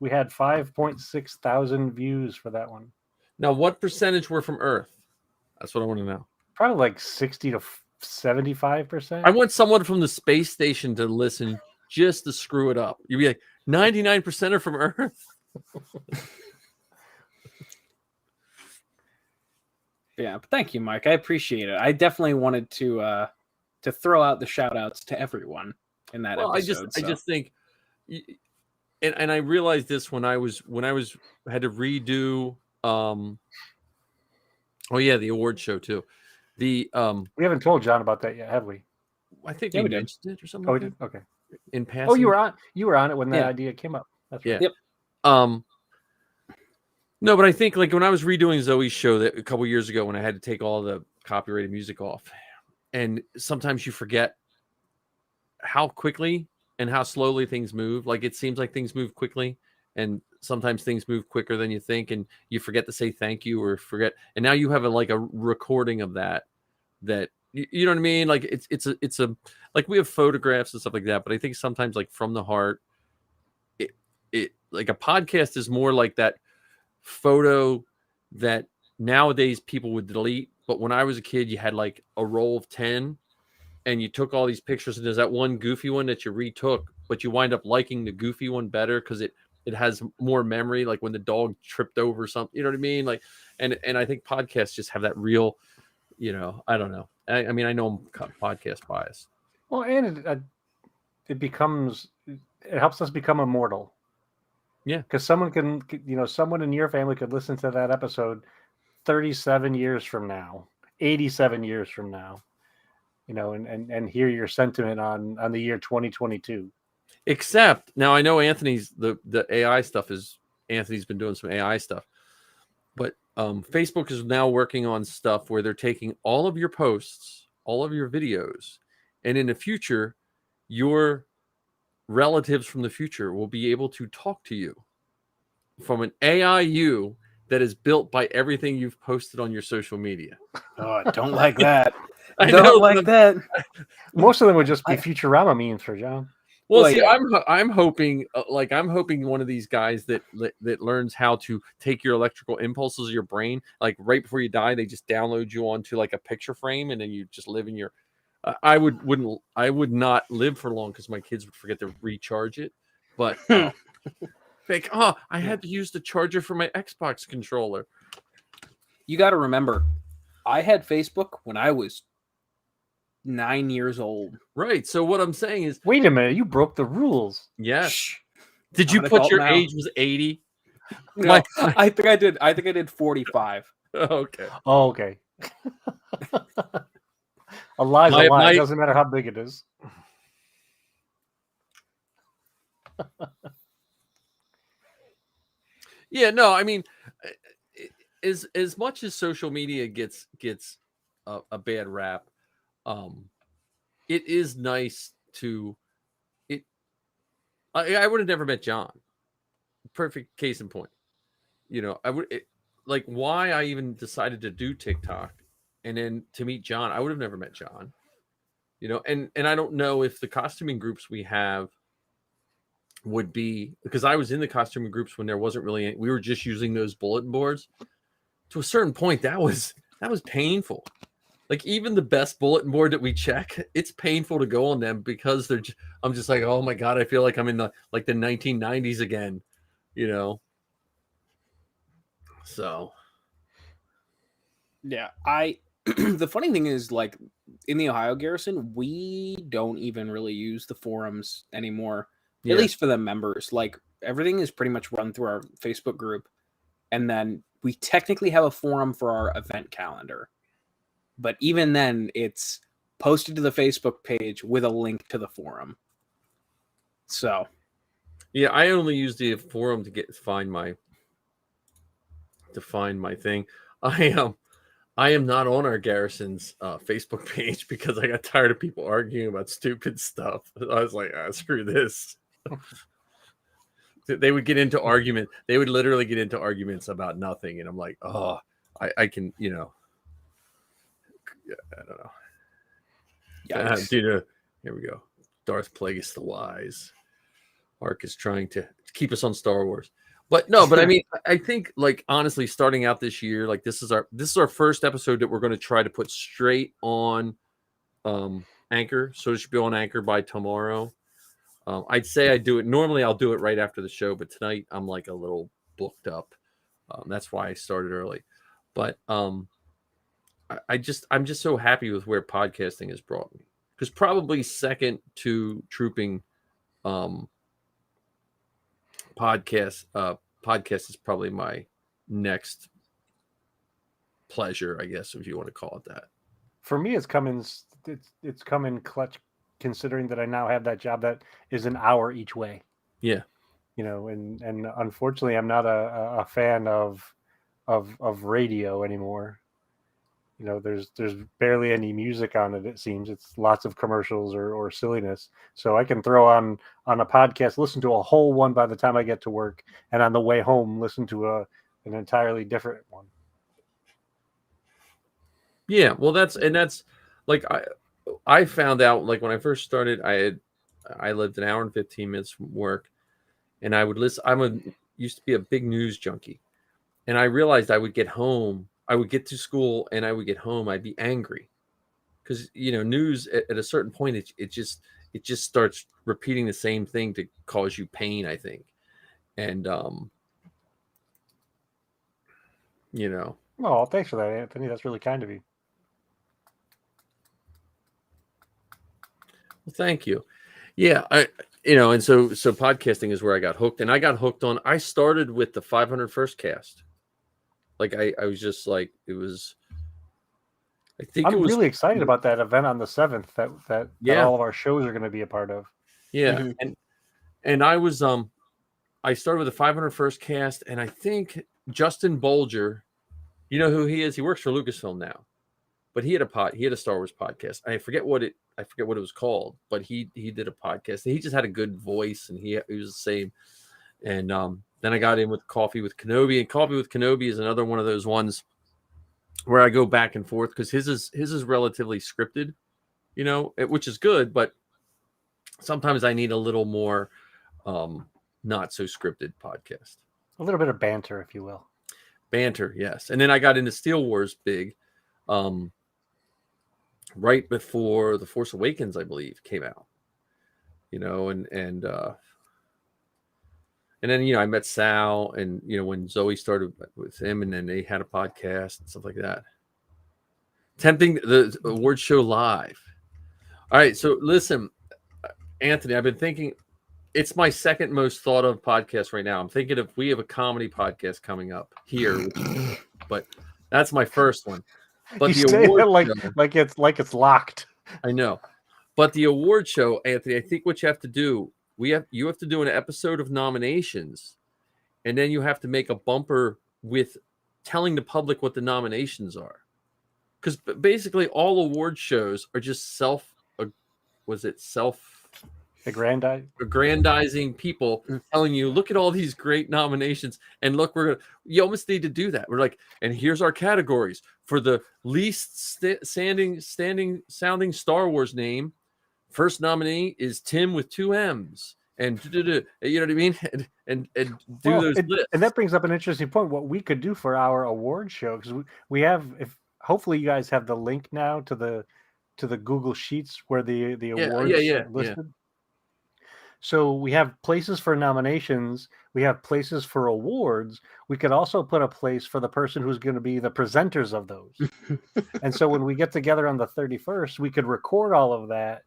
We had 5.6 thousand views for that one. Now, what percentage were from Earth? That's what I want to know. Probably like 60 to 75%. I want someone from the space station to listen just to screw it up. You'd be like, 99% are from Earth. Yeah, but thank you, Mike. I appreciate it. I definitely wanted to throw out the shout outs to everyone in that episode. I just think, and I realized this when I had to redo the award show too. We haven't told John about that yet, have we? I think we mentioned it or something. Oh, we did. Okay. In passing. Oh, you were on it when that idea came up. That's right. Yeah. Yep. No, but I think like when I was redoing Zoe's show that a couple years ago when I had to take all the copyrighted music off, and sometimes you forget how quickly and how slowly things move. Like it seems like things move quickly, and sometimes things move quicker than you think, and you forget to say thank you or forget. And now you have a recording of that you know what I mean? Like it's a like we have photographs and stuff like that, but I think sometimes like from the heart, it like a podcast is more like that photo that nowadays people would delete. But when I was a kid, you had like a roll of 10 and you took all these pictures, and there's that one goofy one that you retook, but you wind up liking the goofy one better because it has more memory, like when the dog tripped over something, you know what I mean? Like, and I think podcasts just have that real, I don't know. I mean, I know I'm podcast biased. Well, and it helps us become immortal. Yeah. Because someone someone in your family could listen to that episode 37 years from now, 87 years from now, and hear your sentiment on the year 2022. Except now I know Anthony's the AI stuff Anthony's been doing some AI stuff, but Facebook is now working on stuff where they're taking all of your posts, all of your videos, and in the future, your relatives from the future will be able to talk to you from an AI you that is built by everything you've posted on your social media. Oh, I don't like that. I don't like that. Most of them would just be Futurama memes for John. Well, see, I'm hoping one of these guys that learns how to take your electrical impulses of your brain, like right before you die, they just download you onto like a picture frame, and then you just live in your. I would not live for long because my kids would forget to recharge it. But like, I had to use the charger for my Xbox controller. You got to remember, I had Facebook when I was 9 years old. Right. So what I'm saying is, wait a minute, you broke the rules. Yes. Shh. Did you put your age was 80? No, I think I did. I think I did 45. Okay. Oh, okay. A lie's a lie. It doesn't matter how big it is. Yeah, no, I mean, as much as social media gets a bad rap, it is nice to it. I would have never met John. Perfect case in point. Like why I even decided to do TikTok. And then to meet John, I would have never met John, and I don't know if the costuming groups we have would be, because I was in the costuming groups when there wasn't really we were just using those bulletin boards. To a certain point, that was painful. Like even the best bulletin board that we check, it's painful to go on them because I'm just like, oh my God, I feel like I'm in the 1990s again, So yeah, I The funny thing is, like, in the Ohio Garrison, we don't even really use the forums anymore, Yeah. at least for the members. Like, everything is pretty much run through our Facebook group. And then we technically have a forum for our event calendar. But even then, it's posted to the Facebook page with a link to the forum. So, Yeah, I only use the forum to find my thing. I am not on our Garrison's Facebook page because I got tired of people arguing about stupid stuff. I was like, screw this. They would get into argument. They would literally get into arguments about nothing, and I'm like, oh, I can, I don't know. yikes. Here we go. Darth Plagueis the Wise. Ark is trying to keep us on Star Wars. But no, I mean, I think, like, honestly, starting out this year, like, this is our first episode that we're going to try to put straight on Anchor. So it should be on Anchor by tomorrow. I'd say I do it. Normally I'll do it right after the show, but tonight I'm like a little booked up. That's why I started early. But I'm just so happy with where podcasting has brought me. Because probably second to trooping podcast is probably my next pleasure, I guess, if you want to call it that. For me, it's come in clutch, considering that I now have that job that is an hour each way. Yeah. And unfortunately, I'm not a fan of radio anymore. There's barely any music on it. It seems it's lots of commercials or silliness. So I can throw on a podcast, listen to a whole one by the time I get to work, and on the way home, listen to an entirely different one. Yeah, well, that's like I found out, like, when I first started, I lived an hour and 15 minutes from work, and I would listen. Used to be a big news junkie, and I realized I would get home, I would get to school, and I would get home, I'd be angry because news at a certain point it just starts repeating the same thing to cause you pain, I think, and Oh, thanks for that, Anthony. That's really kind of you. Well, thank you. Yeah, and so podcasting is where I got hooked, and I got hooked on. I started with the 501st cast. Like I was just like, it was. I'm really excited about that event on the 7th that all of our shows are going to be a part of. Yeah, Mm-hmm. and I was I started with the 501st cast, and I think Justin Bolger, you know who he is? He works for Lucasfilm now, but he had a Star Wars podcast. I forget what it was called, but he did a podcast. He just had a good voice, and he was the same. And then I got in with Coffee with Kenobi, and Coffee with Kenobi is another one of those ones where I go back and forth because his is relatively scripted, which is good, but sometimes I need a little more not so scripted podcast. A little bit of banter, if you will. Banter, yes. And then I got into Steel Wars big. Right before The Force Awakens, I believe, came out. And then I met Sal, and when Zoe started with him, and then they had a podcast and stuff like that. Tempting the award show live. All right, so listen, Anthony, I've been thinking. It's my second most thought of podcast right now. I'm thinking if we have a comedy podcast coming up here, but that's my first one. But you the say award it like it's locked. I know, but the award show, Anthony, I think what you have to do, you have to do an episode of nominations, and then you have to make a bumper with telling the public what the nominations are, because basically all award shows are just aggrandizing people telling you, look at all these great nominations, and look, you almost need to do that. We're like, and here's our categories for the least sounding Star Wars name. First nominee is Tim with 2 M's, and you know what I mean, and do those lists. And that brings up an interesting point. What we could do for our award show, because we have, if hopefully you guys have the link now to the Google Sheets where the awards listed. So we have places for nominations. We have places for awards. We could also put a place for the person who's going to be the presenters of those. And so when we get together on the 31st, we could record all of that,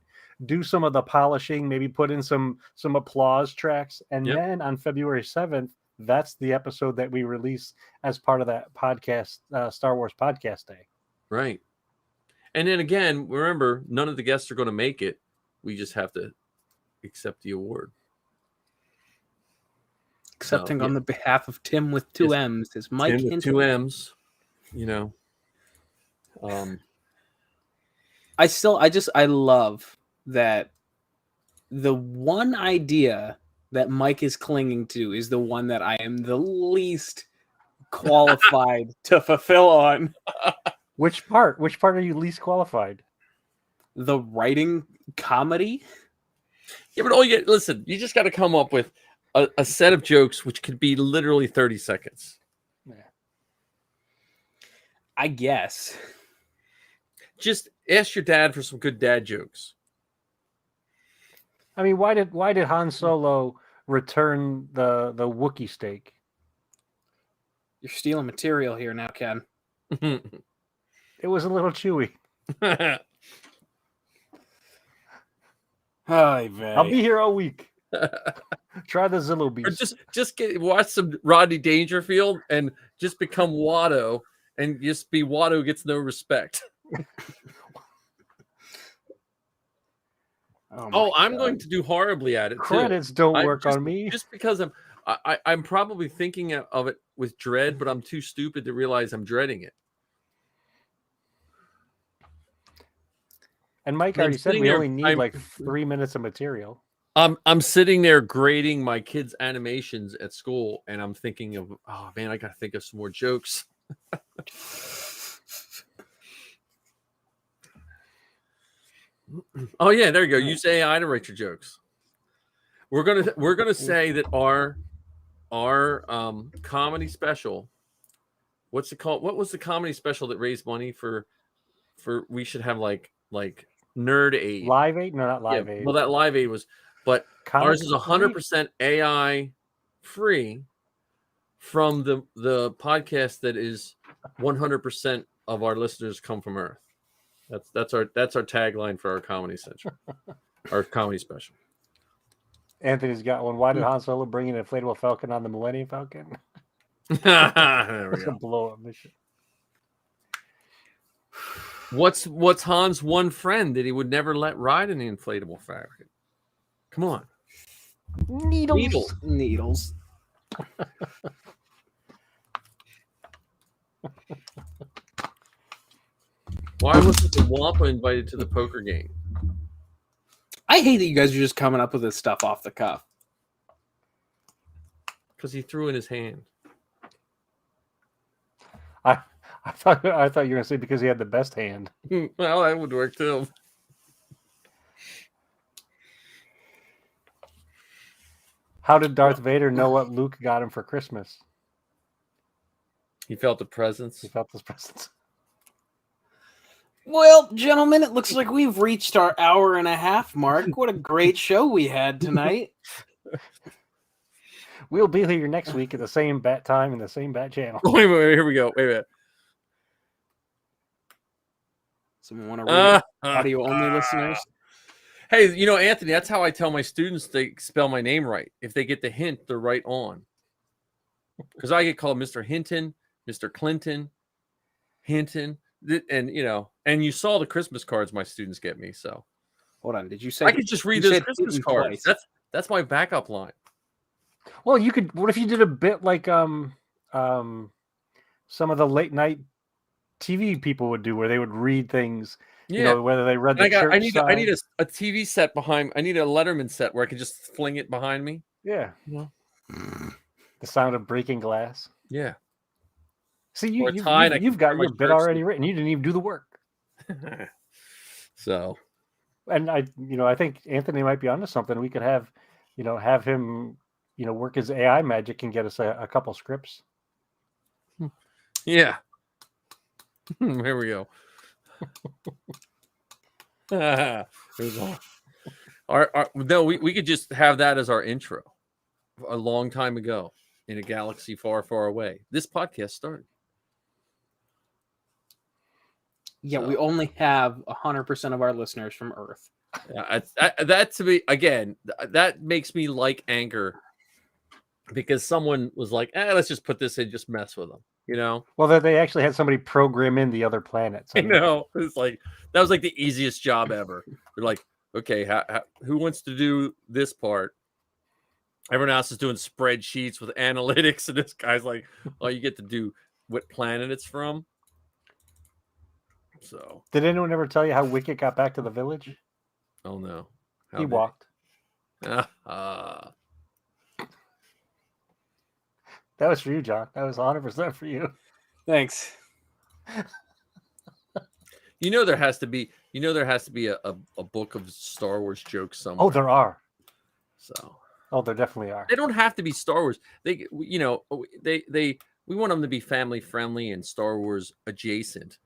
do some of the polishing, maybe put in some applause tracks, and Yep. then on February 7th, that's the episode that we release as part of that podcast, Star Wars Podcast Day. Right. And then again, remember, none of the guests are going to make it. We just have to accept the award. Accepting So, on the behalf of Tim with two Yes. M's is Mike Tim with Hinton. 2 M's, you know. I love that the one idea that Mike is clinging to is the one that I am the least qualified to fulfill on. Which part? Which part are you least qualified? The writing comedy. Yeah, but all you get, listen, you just got to come up with a set of jokes which could be literally 30 seconds. I guess. Just ask your dad for some good dad jokes. I mean, why did Han Solo return the Wookiee steak? You're stealing material here now, Ken. It was a little chewy. I'll be here all week. Try the Zillow Or beast. just watch some Rodney Dangerfield and just become Watto and just be Watto gets no respect. I'm going to do horribly at it. Credits too. don't work on me. Just because I'm probably thinking of it with dread, but I'm too stupid to realize I'm dreading it. And Mike I'm already said sitting we there- only need I'm- like 3 minutes of material. I'm sitting there grading my kids' animations at school, and I'm thinking of, oh man, I got to think of some more jokes. Oh yeah, there you go. Use AI to write your jokes. We're gonna say that our comedy special. What's it called? What was the comedy special that raised money for? We should have like Nerd Aid. Live Aid? No, not Live Yeah, Aid. well, that Live Aid was, but Comic ours is free? 100% AI free from the podcast that is 100% of our listeners come from Earth. That's our tagline for our comedy central, our comedy special. Anthony's got one. Why did Han Solo bring an inflatable Falcon on the Millennium Falcon? There we It's a go. blow up mission. What's Han's one friend that he would never let ride in the inflatable Falcon? Come on, Needles. Needles. why wasn't the Wampa invited to the poker game? I hate that you guys are just coming up with this stuff off the cuff. Because he threw in his hand. I thought you were gonna say because he had the best hand. Well, that would work too. How did Darth Vader know what Luke got him for Christmas? He felt the presence. He felt his presence. Well, gentlemen, it looks like we've reached our hour and a half mark. What a great show we had tonight. We'll be here next week at the same bat time and the same bat channel. Wait, here we go. Wait a minute. Someone want to read audio only listeners? Hey, Anthony, that's how I tell my students to spell my name right. If they get the hint, they're right on. Because I get called Mr. Hinton, Mr. Clinton, Hinton, and you saw the Christmas cards my students get me. So Hold on, did you say I could just read you those said Christmas Hinton cards. twice? That's my backup line. Well, you could. What if you did a bit like some of the late night TV people would do, where they would read things. Yeah. Whether they read the I church need sign. a TV set behind. I need a Letterman set where I can just fling it behind me. Yeah. Yeah. The sound of breaking glass. Yeah. See, Or a tie, and I you've can got wear your my bit church already suit. written. You didn't even do the work. So And I think Anthony might be onto something. We could have him, work his AI magic and get us a couple scripts. yeah. Here we go. There's all. No, we could just have that as our intro. A long time ago, in a galaxy far, far away, this podcast started. Yeah, we only have 100% of our listeners from Earth. Yeah, that to me again, that makes me like Anchor because someone was like, let's just put this in, just mess with them, you know. Well, that they actually had somebody program in the other planets. I know, it's like that was like the easiest job ever. They're like, okay, who wants to do this part? Everyone else is doing spreadsheets with analytics, and this guy's like, "Oh, you get to do what planet it's from." So, did anyone ever tell you how Wicket got back to the village? Oh no, he walked. That was for you, John. That was 100% for you. Thanks. There has to be a book of Star Wars jokes somewhere. Oh, there are. So. Oh, there definitely are. They don't have to be Star Wars. We want them to be family friendly and Star Wars adjacent,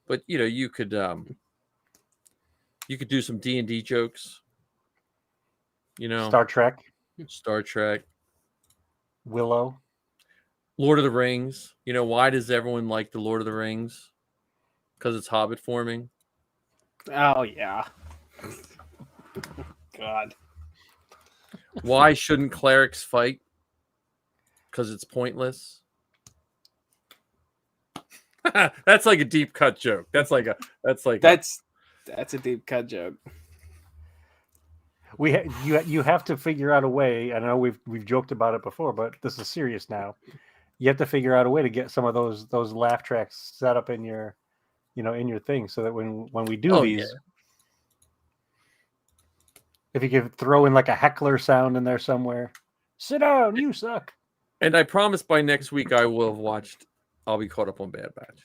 But you could do some D&D jokes, Star Trek, Willow, Lord of the Rings. Why does everyone like the Lord of the Rings? Because it's Hobbit forming. Oh yeah. God. Why shouldn't clerics fight? Because it's pointless. That's like a deep cut joke. That's a deep cut joke. You have to figure out a way. I know we've joked about it before, but this is serious now. You have to figure out a way to get some of those laugh tracks set up in your thing, so that when we do these. Yeah. If you could throw in like a heckler sound in there somewhere. Sit down, you suck. And I promise by next week I'll be caught up on Bad Batch.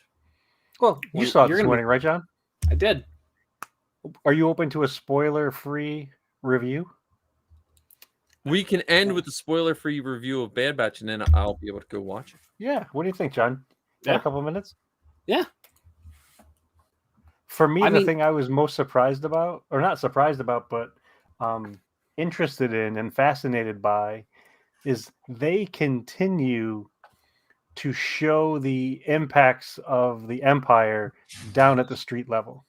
Well, you saw it this morning, right, John? I did. Are you open to a spoiler-free review? We can end with the spoiler-free review of Bad Batch, and then I'll be able to go watch it. Yeah. What do you think, John? Yeah. A couple of minutes? Yeah. For me, the thing I was most surprised about, or not surprised about, but interested in and fascinated by, is they continue to show the impacts of the Empire down at the street level.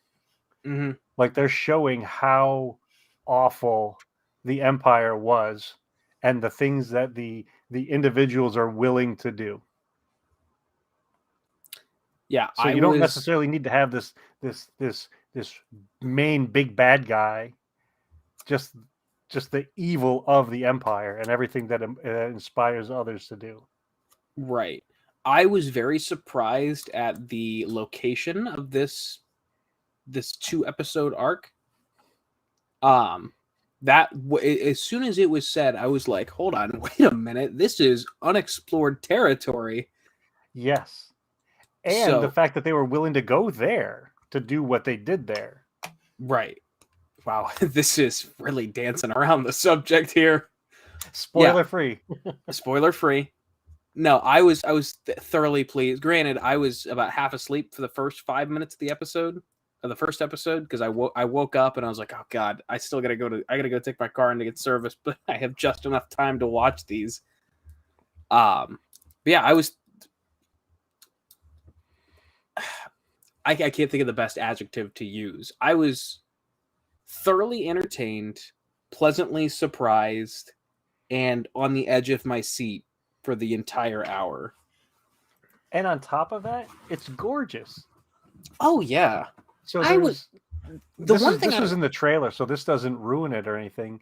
Mm-hmm. Like they're showing how awful the Empire was and the things that the individuals are willing to do. Yeah, so you don't necessarily need to have this main big bad guy. Just the evil of the Empire and everything that inspires others to do. Right. I was very surprised at the location of this 2-episode arc. As soon as it was said, I was like, hold on, wait a minute. This is unexplored territory. Yes. And the fact that they were willing to go there to do what they did there. Right. Wow, this is really dancing around the subject here. Spoiler free. Spoiler free. No, I was thoroughly pleased. Granted, I was about half asleep for the first 5 minutes of the first episode, because I woke up and I was like, oh God, I gotta go take my car in to get service, but I have just enough time to watch these. But yeah, I can't think of the best adjective to use. I was thoroughly entertained, pleasantly surprised, and on the edge of my seat for the entire hour. And on top of that, it's gorgeous. Oh yeah. So this was in the trailer, so this doesn't ruin it or anything.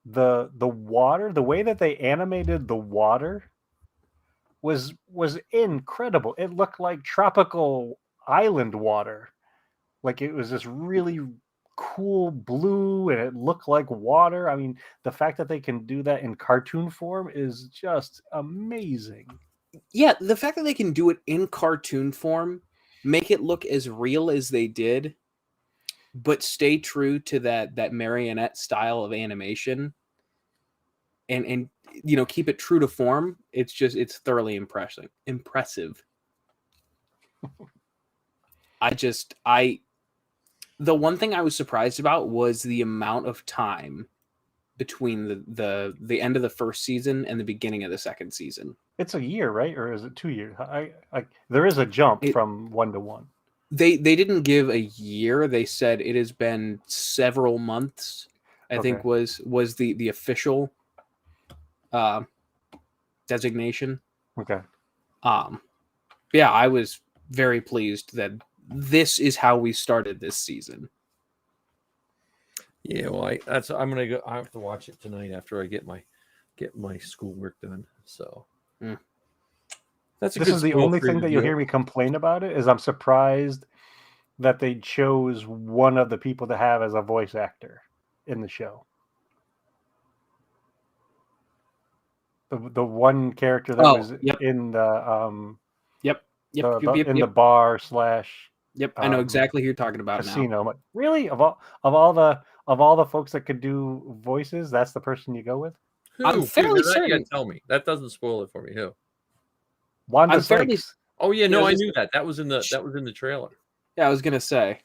The water, the way that they animated the water was incredible. It looked like tropical island water. Like it was this really cool blue and it looked like water. I mean, the fact that they can do that in cartoon form is just amazing. Yeah, the fact that they can do it in cartoon form, make it look as real as they did, but stay true to that marionette style of animation and keep it true to form. It's thoroughly impressive. The one thing I was surprised about was the amount of time between the end of the first season and the beginning of the second season. It's a year, right? Or is it 2 years? There is a jump from 1 to 1. They didn't give a year. They said it has been several months. I think was the official designation. Okay. Yeah, I was very pleased that this is how we started this season. Yeah, well, I'm gonna go. I have to watch it tonight after I get my schoolwork done. So this is the only thing that you'll hear me complain about it. Is I'm surprised that they chose one of the people to have as a voice actor in the show. The one character that was in the the bar / Yep, I know exactly who you're talking about casino. now. Really, of all the folks that could do voices, that's the person you go with? Who? I'm fairly certain. You gotta tell me. That doesn't spoil it for me. Who? Wanda Sykes. Oh yeah, no, I knew that. That was in the trailer. Yeah, I was gonna say.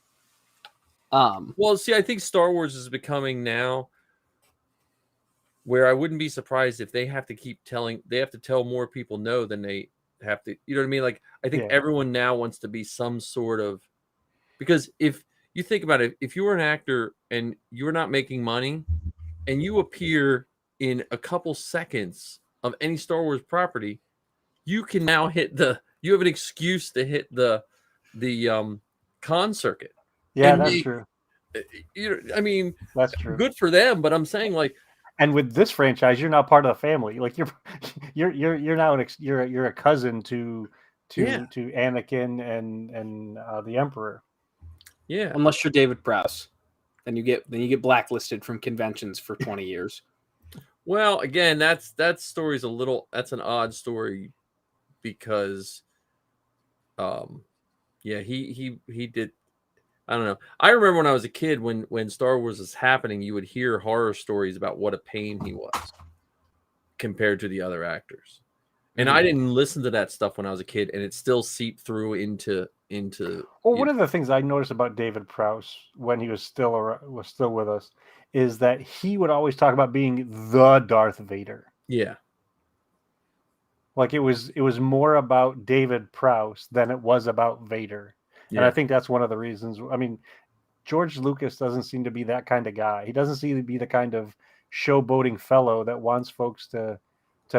Well, see, I think Star Wars is becoming now where I wouldn't be surprised if they have to tell more people no than they have to. You know what I mean? Like, I think everyone now wants to be some sort of, because if you think about it, if you were an actor and you're not making money and you appear in a couple seconds of any Star Wars property, you can now you have an excuse to hit the con circuit. Yeah, that's true. I mean, that's true. Good for them, but I'm saying, like, and with this franchise, you're not part of the family. Like you're now you're a cousin to Anakin and the Emperor. Yeah, unless you're David Prowse, then you get blacklisted from conventions for 20 years. Well, again, that story's that's an odd story because, he did. I don't know. I remember when I was a kid, when Star Wars was happening, you would hear horror stories about what a pain he was compared to the other actors. And I didn't listen to that stuff when I was a kid, and it still seeped through into. Well, one of the things I noticed about David Prowse when he was still with us is that he would always talk about being the Darth Vader. Yeah. Like it was more about David Prowse than it was about Vader. Yeah. And I think that's one of the reasons. I mean, George Lucas doesn't seem to be that kind of guy. He doesn't seem to be the kind of showboating fellow that wants folks to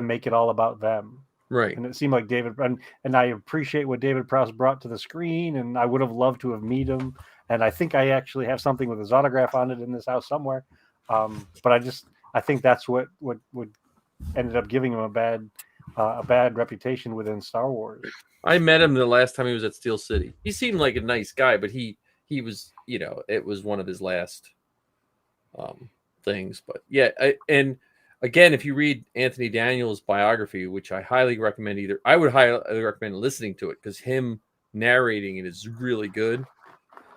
make it all about them. Right. And it seemed like David, and I appreciate what David Prowse brought to the screen, and I would have loved to have met him. And I think I actually have something with his autograph on it in this house somewhere. But I think that's what ended up giving him a bad reputation within Star Wars. I met him the last time he was at Steel City. He seemed like a nice guy, but he was, it was one of his last things. But yeah, and again, if you read Anthony Daniels' biography, which I highly recommend, I would highly recommend listening to it because him narrating it is really good.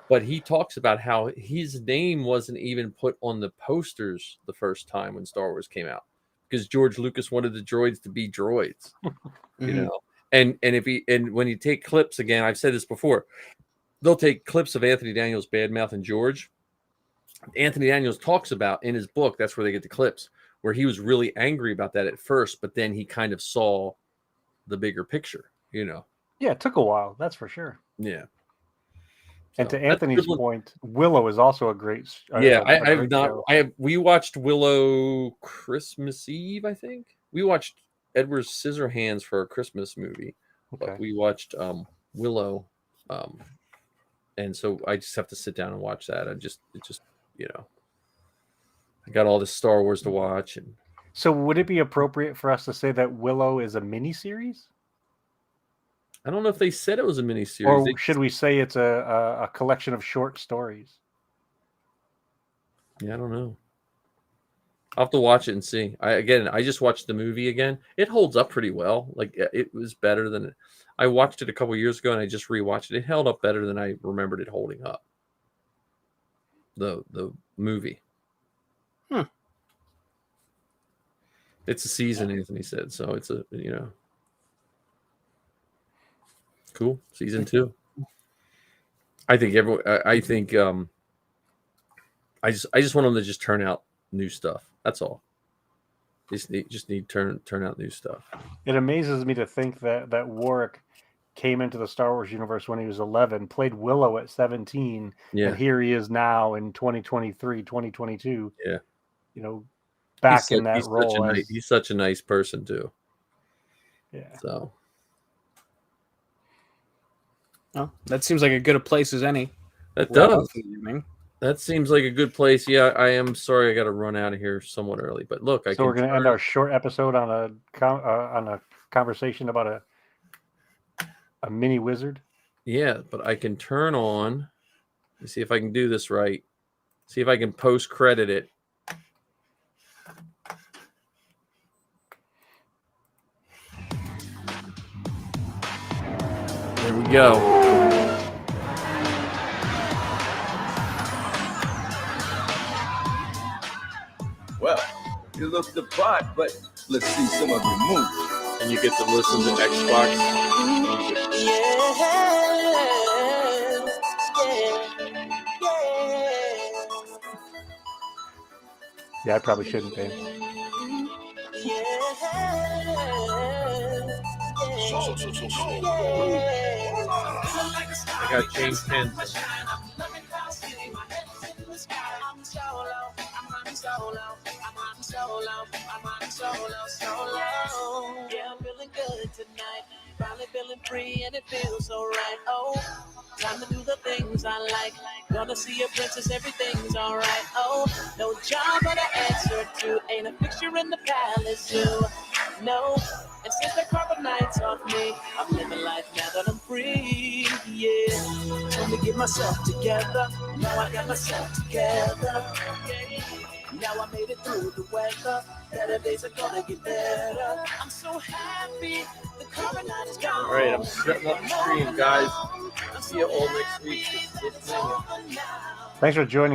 But he talks about how his name wasn't even put on the posters the first time when Star Wars came out because George Lucas wanted the droids to be droids, And when you take clips, again, I've said this before, they'll take clips of Anthony Daniels' Badmouth and George. Anthony Daniels talks about in his book, that's where they get the clips, where he was really angry about that at first, but then he kind of saw the bigger picture, Yeah, it took a while, that's for sure. Yeah. And to Anthony's point, Willow is also a great. We watched Willow Christmas Eve, I think. We watched Edward Scissorhands for a Christmas movie, but we watched Willow, and so I just have to sit down and watch that. I got all this Star Wars to watch, and so would it be appropriate for us to say that Willow is a miniseries? I don't know if they said it was a miniseries, or should we say it's a collection of short stories? Yeah, I don't know. I'll have to watch it and see. I just watched the movie again. It holds up pretty well. Like it was better than I watched it a couple years ago, and I just rewatched it. It held up better than I remembered it holding up. The movie. It's a season, Anthony said. So it's a cool season 2. I think I just want them to just turn out new stuff. That's all. Just need turn out new stuff. It amazes me to think that Warwick came into the Star Wars universe when he was 11, played Willow at 17, Yeah. and here he is now in 2023, 2022. Yeah. You know, back in that role. He's such a nice person too. Yeah. So. Oh, that seems like a good a place as any. That does. Evening. That seems like a good place. Yeah, I am sorry I got to run out of here somewhat early, but look, So we're going to end our short episode on a conversation about a mini wizard. Yeah, but I can turn on. Let me see if I can do this right. See if I can post credit it. There we go. Well, you look the part, but let's see some of your moves. And you get to listen to Xbox music. Yeah, I probably shouldn't be. I got James 10. Yeah, I'm feeling good tonight. Finally feeling free and it feels so right. Oh, time to do the things I like. Gonna see a princess, everything's alright. Oh, no job but an answer to. Ain't a fixture in the palace zoo. No, and since the carpet night's off me, I'm living life now that I'm free. Yeah, trying to get myself together. Now I got myself together. Now I made it through the weather. Better days are gonna get better. I'm so happy. The carpet night is gone. All right, I'm setting up the stream, guys. See you all next week. Thanks for joining.